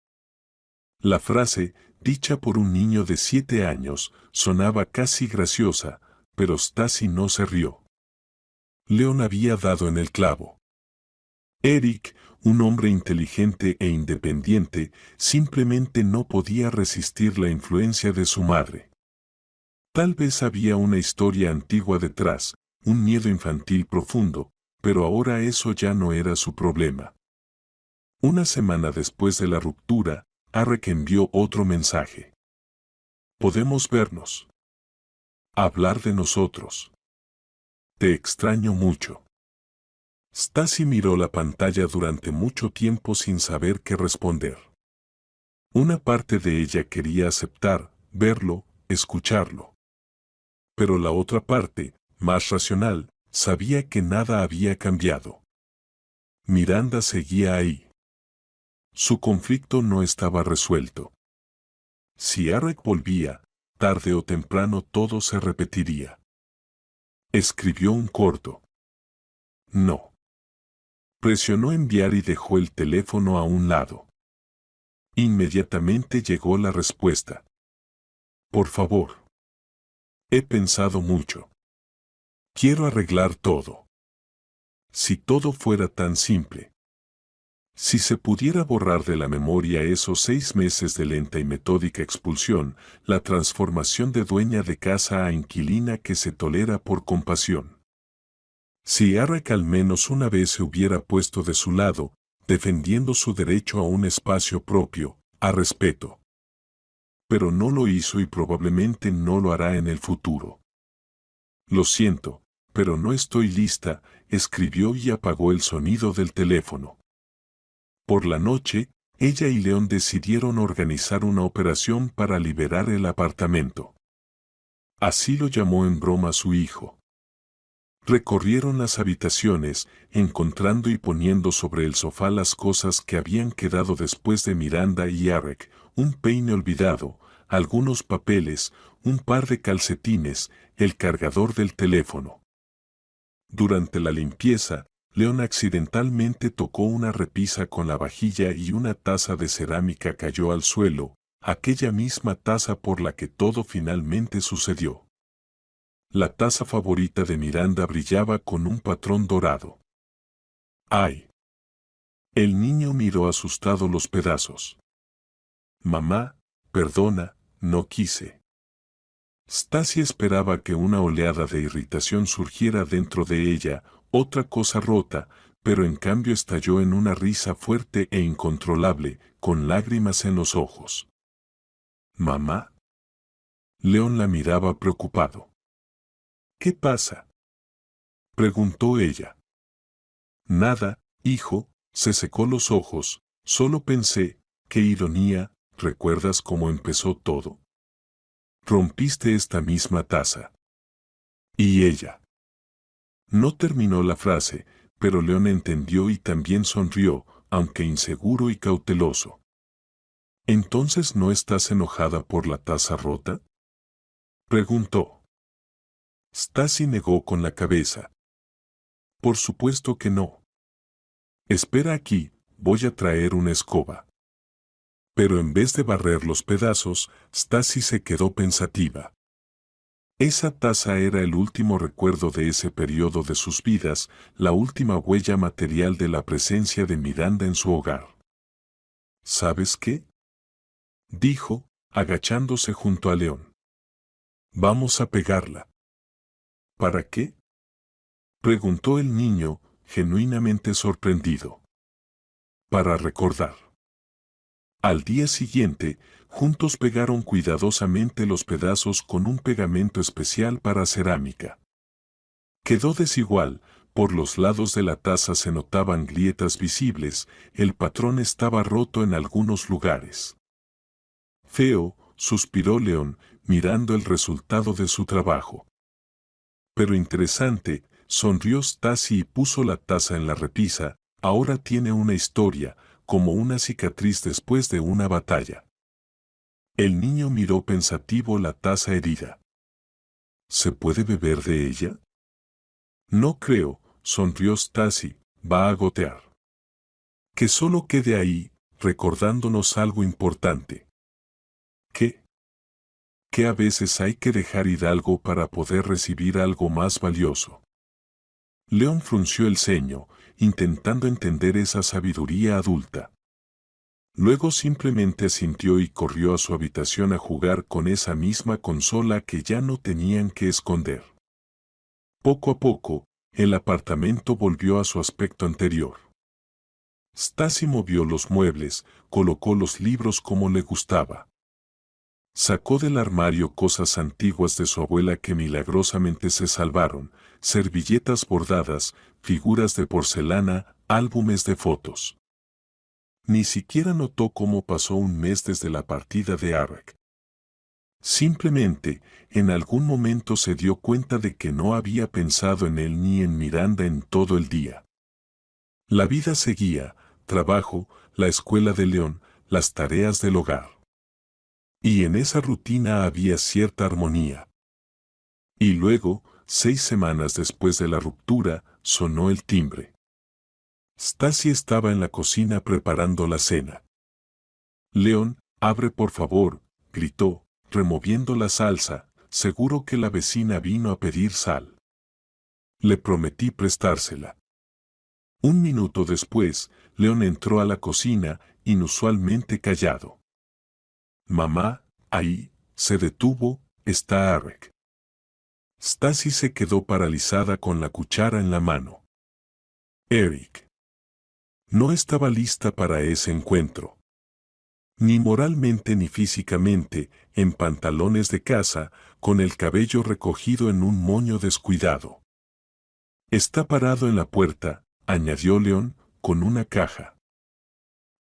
La frase, dicha por un niño de 7 años, sonaba casi graciosa, pero Stacy no se rió. León había dado en el clavo. Eric, un hombre inteligente e independiente, simplemente no podía resistir la influencia de su madre. Tal vez había una historia antigua detrás, un miedo infantil profundo, pero ahora eso ya no era su problema. Una semana después de la ruptura, Eric envió otro mensaje. Podemos vernos. Hablar de nosotros. Te extraño mucho. Stacy miró la pantalla durante mucho tiempo sin saber qué responder. Una parte de ella quería aceptar, verlo, escucharlo. Pero la otra parte, más racional, sabía que nada había cambiado. Miranda seguía ahí. Su conflicto no estaba resuelto. Si Arek volvía, tarde o temprano todo se repetiría. Escribió un corto. No. Presionó enviar y dejó el teléfono a un lado. Inmediatamente llegó la respuesta. Por favor. He pensado mucho. Quiero arreglar todo. Si todo fuera tan simple. Si se pudiera borrar de la memoria esos 6 meses de lenta y metódica expulsión, la transformación de dueña de casa a inquilina que se tolera por compasión. Si Arek al menos una vez se hubiera puesto de su lado, defendiendo su derecho a un espacio propio, a respeto. Pero no lo hizo y probablemente no lo hará en el futuro. Lo siento, pero no estoy lista, escribió y apagó el sonido del teléfono. Por la noche, ella y León decidieron organizar una operación para liberar el apartamento. Así lo llamó en broma su hijo. Recorrieron las habitaciones, encontrando y poniendo sobre el sofá las cosas que habían quedado después de Miranda y Arek, un peine olvidado, algunos papeles, un par de calcetines, el cargador del teléfono. Durante la limpieza, León accidentalmente tocó una repisa con la vajilla y una taza de cerámica cayó al suelo, aquella misma taza por la que todo finalmente sucedió. La taza favorita de Miranda brillaba con un patrón dorado. ¡Ay! El niño miró asustado los pedazos. Mamá, perdona, no quise. Stacy esperaba que una oleada de irritación surgiera dentro de ella, otra cosa rota, pero en cambio estalló en una risa fuerte e incontrolable, con lágrimas en los ojos. ¿Mamá? León la miraba preocupado. ¿Qué pasa? Preguntó ella. Nada, hijo, se secó los ojos, solo pensé, qué ironía, ¿recuerdas cómo empezó todo? Rompiste esta misma taza. Y ella. No terminó la frase, pero León entendió y también sonrió, aunque inseguro y cauteloso. ¿Entonces no estás enojada por la taza rota? Preguntó. Stacy negó con la cabeza. Por supuesto que no. Espera aquí, voy a traer una escoba. Pero en vez de barrer los pedazos, Stacy se quedó pensativa. Esa taza era el último recuerdo de ese periodo de sus vidas, la última huella material de la presencia de Miranda en su hogar. ¿Sabes qué? Dijo, agachándose junto a León. Vamos a pegarla. ¿Para qué? Preguntó el niño, genuinamente sorprendido. Para recordar. Al día siguiente, juntos pegaron cuidadosamente los pedazos con un pegamento especial para cerámica. Quedó desigual, por los lados de la taza se notaban grietas visibles, el patrón estaba roto en algunos lugares. Feo, suspiró León, mirando el resultado de su trabajo. Pero interesante, sonrió Stacy y puso la taza en la repisa, ahora tiene una historia, como una cicatriz después de una batalla. El niño miró pensativo la taza herida. ¿Se puede beber de ella? No creo, sonrió Stacy, va a gotear. Que solo quede ahí, recordándonos algo importante. ¿Qué? Que a veces hay que dejar ir algo para poder recibir algo más valioso. León frunció el ceño, intentando entender esa sabiduría adulta. Luego simplemente asintió y corrió a su habitación a jugar con esa misma consola que ya no tenían que esconder. Poco a poco, el apartamento volvió a su aspecto anterior. Stacy movió los muebles, colocó los libros como le gustaba. Sacó del armario cosas antiguas de su abuela que milagrosamente se salvaron, servilletas bordadas, figuras de porcelana, álbumes de fotos. Ni siquiera notó cómo pasó un mes desde la partida de Arek. Simplemente, en algún momento se dio cuenta de que no había pensado en él ni en Miranda en todo el día. La vida seguía, trabajo, la escuela de León, las tareas del hogar. Y en esa rutina había cierta armonía. Y luego, 6 semanas después de la ruptura, sonó el timbre. Stacy estaba en la cocina preparando la cena. León, abre por favor, gritó, removiendo la salsa, seguro que la vecina vino a pedir sal. Le prometí prestársela. Un minuto después, León entró a la cocina, inusualmente callado. Mamá, ahí, se detuvo, está Eric. Stacy se quedó paralizada con la cuchara en la mano. Eric. No estaba lista para ese encuentro. Ni moralmente ni físicamente, en pantalones de casa, con el cabello recogido en un moño descuidado. Está parado en la puerta, añadió León, con una caja.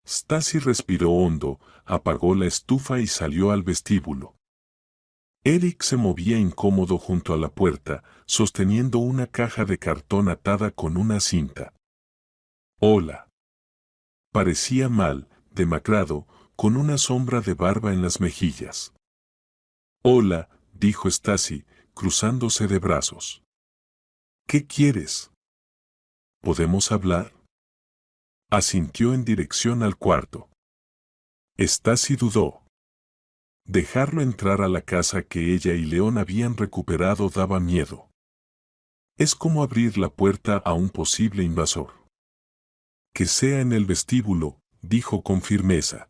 Stacy respiró hondo, apagó la estufa y salió al vestíbulo. Eric se movía incómodo junto a la puerta, sosteniendo una caja de cartón atada con una cinta. Hola. Parecía mal, demacrado, con una sombra de barba en las mejillas. Hola, dijo Stacy, cruzándose de brazos. ¿Qué quieres? ¿Podemos hablar? Asintió en dirección al cuarto. Stacy dudó. Dejarlo entrar a la casa que ella y León habían recuperado daba miedo. Es como abrir la puerta a un posible invasor. Que sea en el vestíbulo, dijo con firmeza.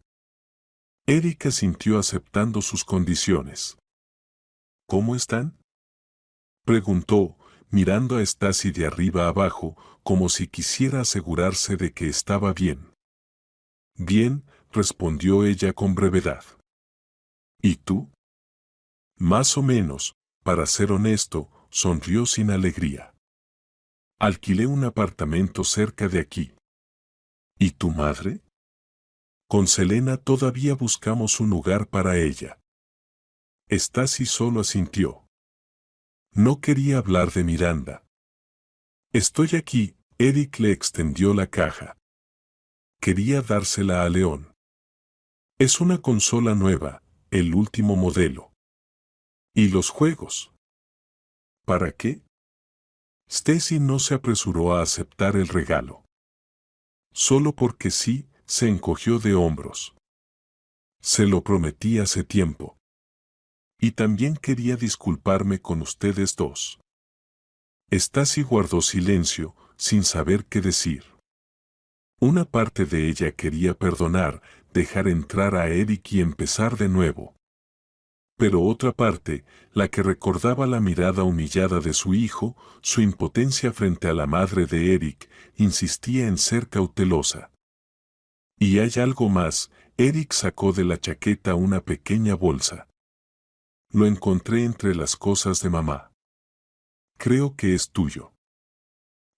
Eric asintió aceptando sus condiciones. ¿Cómo están? Preguntó, mirando a Stacy de arriba abajo, como si quisiera asegurarse de que estaba bien. Bien, respondió ella con brevedad. ¿Y tú? Más o menos, para ser honesto, sonrió sin alegría. Alquilé un apartamento cerca de aquí. ¿Y tu madre? Con Selena todavía buscamos un lugar para ella. Stacy solo asintió. No quería hablar de Miranda. Estoy aquí, Eric le extendió la caja. Quería dársela a León. Es una consola nueva, el último modelo. ¿Y los juegos? ¿Para qué? Stacy no se apresuró a aceptar el regalo. Solo porque sí, se encogió de hombros. Se lo prometí hace tiempo. Y también quería disculparme con ustedes dos. Stacy guardó silencio, sin saber qué decir. Una parte de ella quería perdonar, dejar entrar a Eric y empezar de nuevo. Pero otra parte, la que recordaba la mirada humillada de su hijo, su impotencia frente a la madre de Eric, insistía en ser cautelosa. Y hay algo más, Eric sacó de la chaqueta una pequeña bolsa. Lo encontré entre las cosas de mamá. Creo que es tuyo.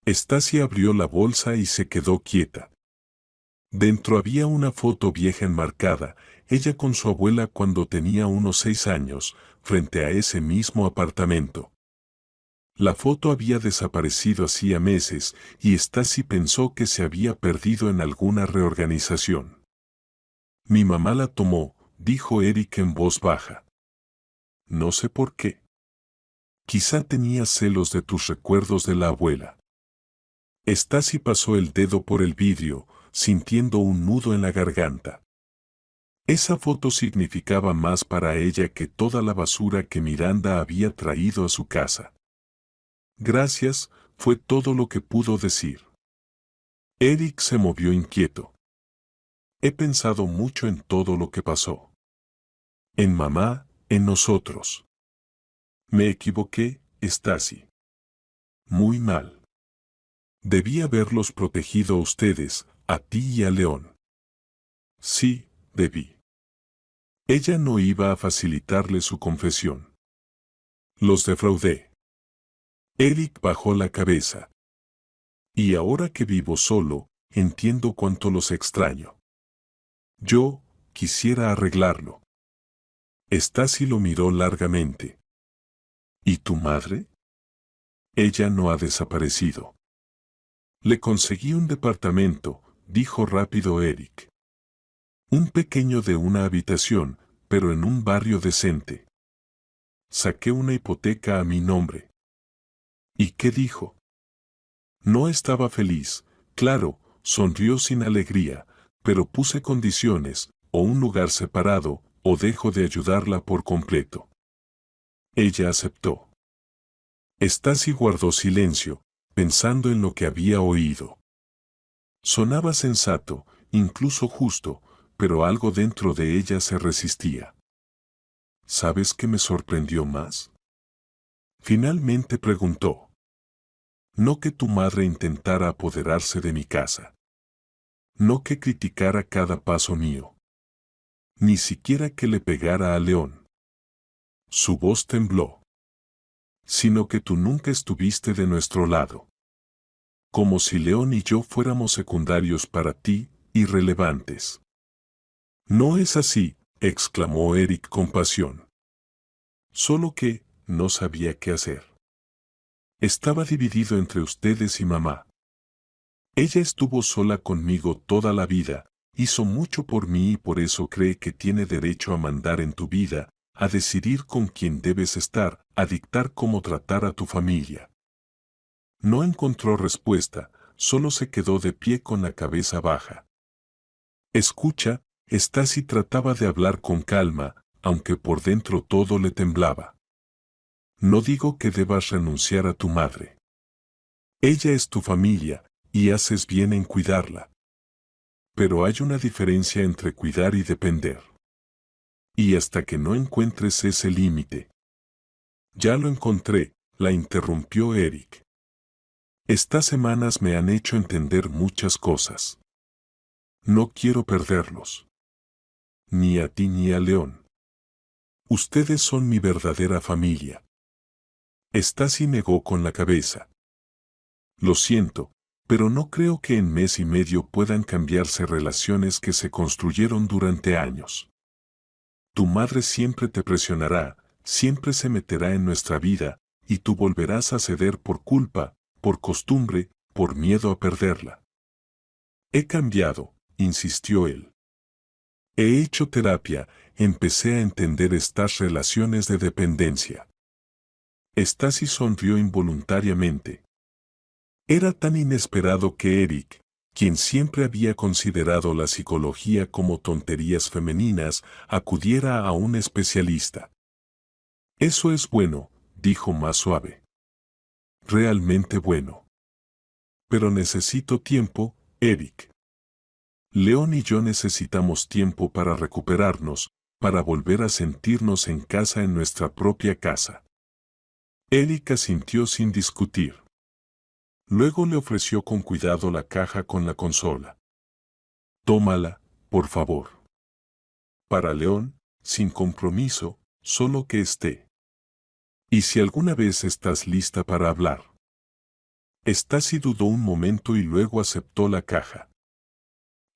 Stacy abrió la bolsa y se quedó quieta. Dentro había una foto vieja enmarcada, ella con su abuela cuando tenía unos 6 años, frente a ese mismo apartamento. La foto había desaparecido hacía meses y Stacy pensó que se había perdido en alguna reorganización. Mi mamá la tomó, dijo Eric en voz baja. No sé por qué. Quizá tenía celos de tus recuerdos de la abuela. Stacy pasó el dedo por el vidrio, sintiendo un nudo en la garganta. Esa foto significaba más para ella que toda la basura que Miranda había traído a su casa. Gracias, fue todo lo que pudo decir. Eric se movió inquieto. He pensado mucho en todo lo que pasó. En mamá, en nosotros. Me equivoqué, Stacy. Muy mal. Debí haberlos protegido a ustedes, a ti y a León. Sí, debí. Ella no iba a facilitarle su confesión. Los defraudé. Eric bajó la cabeza. Y ahora que vivo solo, entiendo cuánto los extraño. Yo, quisiera arreglarlo. Stacy lo miró largamente. ¿Y tu madre? Ella no ha desaparecido. Le conseguí un departamento, dijo rápido Eric. Un pequeño de una habitación, pero en un barrio decente. Saqué una hipoteca a mi nombre. ¿Y qué dijo? No estaba feliz, claro, sonrió sin alegría, pero puse condiciones, o un lugar separado, o dejo de ayudarla por completo. Ella aceptó. Stasi guardó silencio, pensando en lo que había oído. Sonaba sensato, incluso justo, pero algo dentro de ella se resistía. ¿Sabes qué me sorprendió más? Finalmente preguntó. No que tu madre intentara apoderarse de mi casa. No que criticara cada paso mío. Ni siquiera que le pegara a León. Su voz tembló. Sino que tú nunca estuviste de nuestro lado. Como si León y yo fuéramos secundarios para ti, irrelevantes. No es así, exclamó Eric con pasión. Solo que, no sabía qué hacer. Estaba dividido entre ustedes y mamá. Ella estuvo sola conmigo toda la vida, hizo mucho por mí y por eso cree que tiene derecho a mandar en tu vida, a decidir con quién debes estar, a dictar cómo tratar a tu familia. No encontró respuesta, solo se quedó de pie con la cabeza baja. Escucha, Stasi trataba de hablar con calma, aunque por dentro todo le temblaba. No digo que debas renunciar a tu madre. Ella es tu familia, y haces bien en cuidarla. Pero hay una diferencia entre cuidar y depender. Y hasta que no encuentres ese límite. Ya lo encontré, la interrumpió Eric. Estas semanas me han hecho entender muchas cosas. No quiero perderlos. Ni a ti ni a León. Ustedes son mi verdadera familia. Stasi negó con la cabeza. Lo siento, pero no creo que en mes y medio puedan cambiarse relaciones que se construyeron durante años. Tu madre siempre te presionará, siempre se meterá en nuestra vida, y tú volverás a ceder por culpa, por costumbre, por miedo a perderla. He cambiado, insistió él. He hecho terapia, empecé a entender estas relaciones de dependencia. Stasi sonrió involuntariamente. Era tan inesperado que Eric, quien siempre había considerado la psicología como tonterías femeninas, acudiera a un especialista. Eso es bueno, dijo más suave. Realmente bueno. Pero necesito tiempo, Eric. León y yo necesitamos tiempo para recuperarnos, para volver a sentirnos en casa en nuestra propia casa. Eric asintió sin discutir. Luego le ofreció con cuidado la caja con la consola. Tómala, por favor. Para León, sin compromiso, solo que esté. Y si alguna vez estás lista para hablar. Stasi dudó un momento y luego aceptó la caja.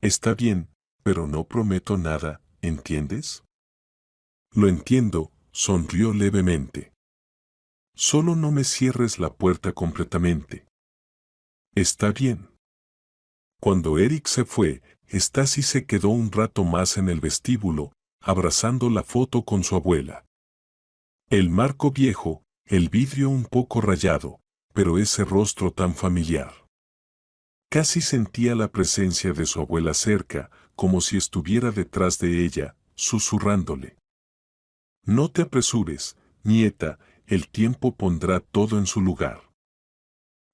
Está bien, pero no prometo nada, ¿entiendes? Lo entiendo, sonrió levemente. Solo no me cierres la puerta completamente. Está bien. Cuando Eric se fue, Stasi se quedó un rato más en el vestíbulo, abrazando la foto con su abuela. El marco viejo, el vidrio un poco rayado, pero ese rostro tan familiar. Casi sentía la presencia de su abuela cerca, como si estuviera detrás de ella, susurrándole. No te apresures, nieta, el tiempo pondrá todo en su lugar.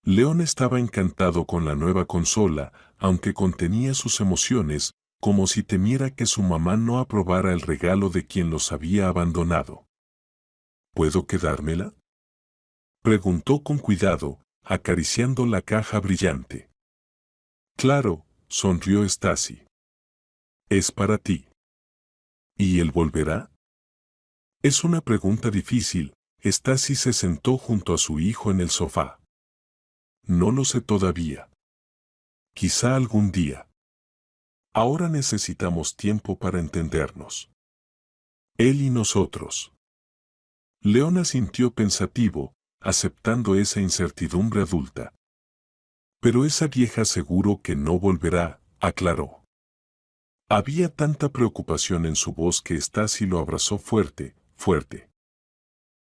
León estaba encantado con la nueva consola, aunque contenía sus emociones, como si temiera que su mamá no aprobara el regalo de quien los había abandonado. ¿Puedo quedármela? Preguntó con cuidado, acariciando la caja brillante. Claro, sonrió Stasi. Es para ti. ¿Y él volverá? Es una pregunta difícil. Stasi se sentó junto a su hijo en el sofá. No lo sé todavía. Quizá algún día. Ahora necesitamos tiempo para entendernos. Él y nosotros. León asintió pensativo, aceptando esa incertidumbre adulta. Pero esa vieja seguro que no volverá, aclaró. Había tanta preocupación en su voz que Stasi lo abrazó fuerte, fuerte.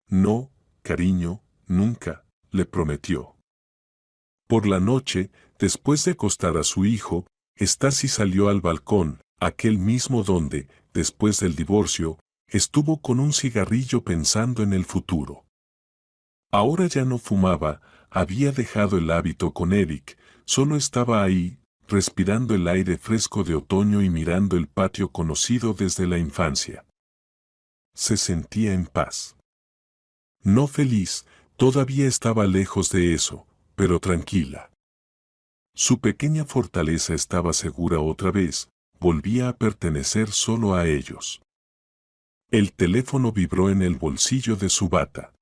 No, cariño, nunca, le prometió. Por la noche, después de acostar a su hijo, Stasi salió al balcón, aquel mismo donde, después del divorcio, estuvo con un cigarrillo pensando en el futuro. Ahora ya no fumaba, había dejado el hábito con Eric, solo estaba ahí, respirando el aire fresco de otoño y mirando el patio conocido desde la infancia. Se sentía en paz. No feliz, todavía estaba lejos de eso, pero tranquila. Su pequeña fortaleza estaba segura otra vez, volvía a pertenecer solo a ellos. El teléfono vibró en el bolsillo de su bata.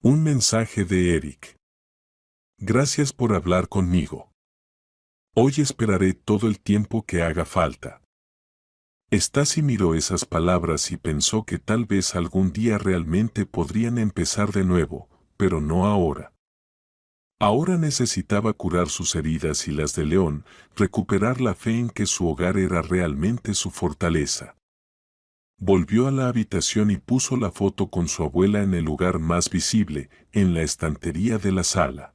Un mensaje de Eric. Gracias por hablar conmigo. Hoy esperaré todo el tiempo que haga falta. Stasi miró esas palabras y pensó que tal vez algún día realmente podrían empezar de nuevo, pero no ahora. Ahora necesitaba curar sus heridas y las de León, recuperar la fe en que su hogar era realmente su fortaleza. Volvió a la habitación y puso la foto con su abuela en el lugar más visible, en la estantería de la sala.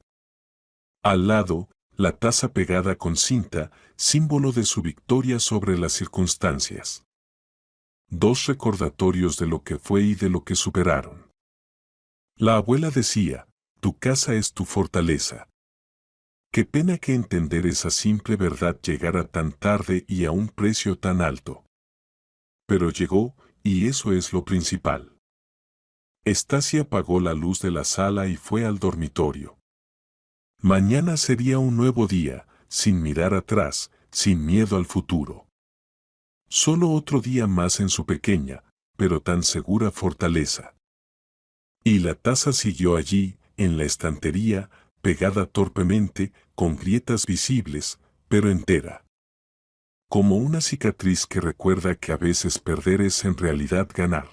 Al lado, la taza pegada con cinta, símbolo de su victoria sobre las circunstancias. Dos recordatorios de lo que fue y de lo que superaron. La abuela decía, tu casa es tu fortaleza. Qué pena que entender esa simple verdad llegara tan tarde y a un precio tan alto. Pero llegó, y eso es lo principal. Stasi apagó la luz de la sala y fue al dormitorio. Mañana sería un nuevo día, sin mirar atrás, sin miedo al futuro. Solo otro día más en su pequeña, pero tan segura fortaleza. Y la taza siguió allí, en la estantería, pegada torpemente, con grietas visibles, pero entera. Como una cicatriz que recuerda que a veces perder es en realidad ganar.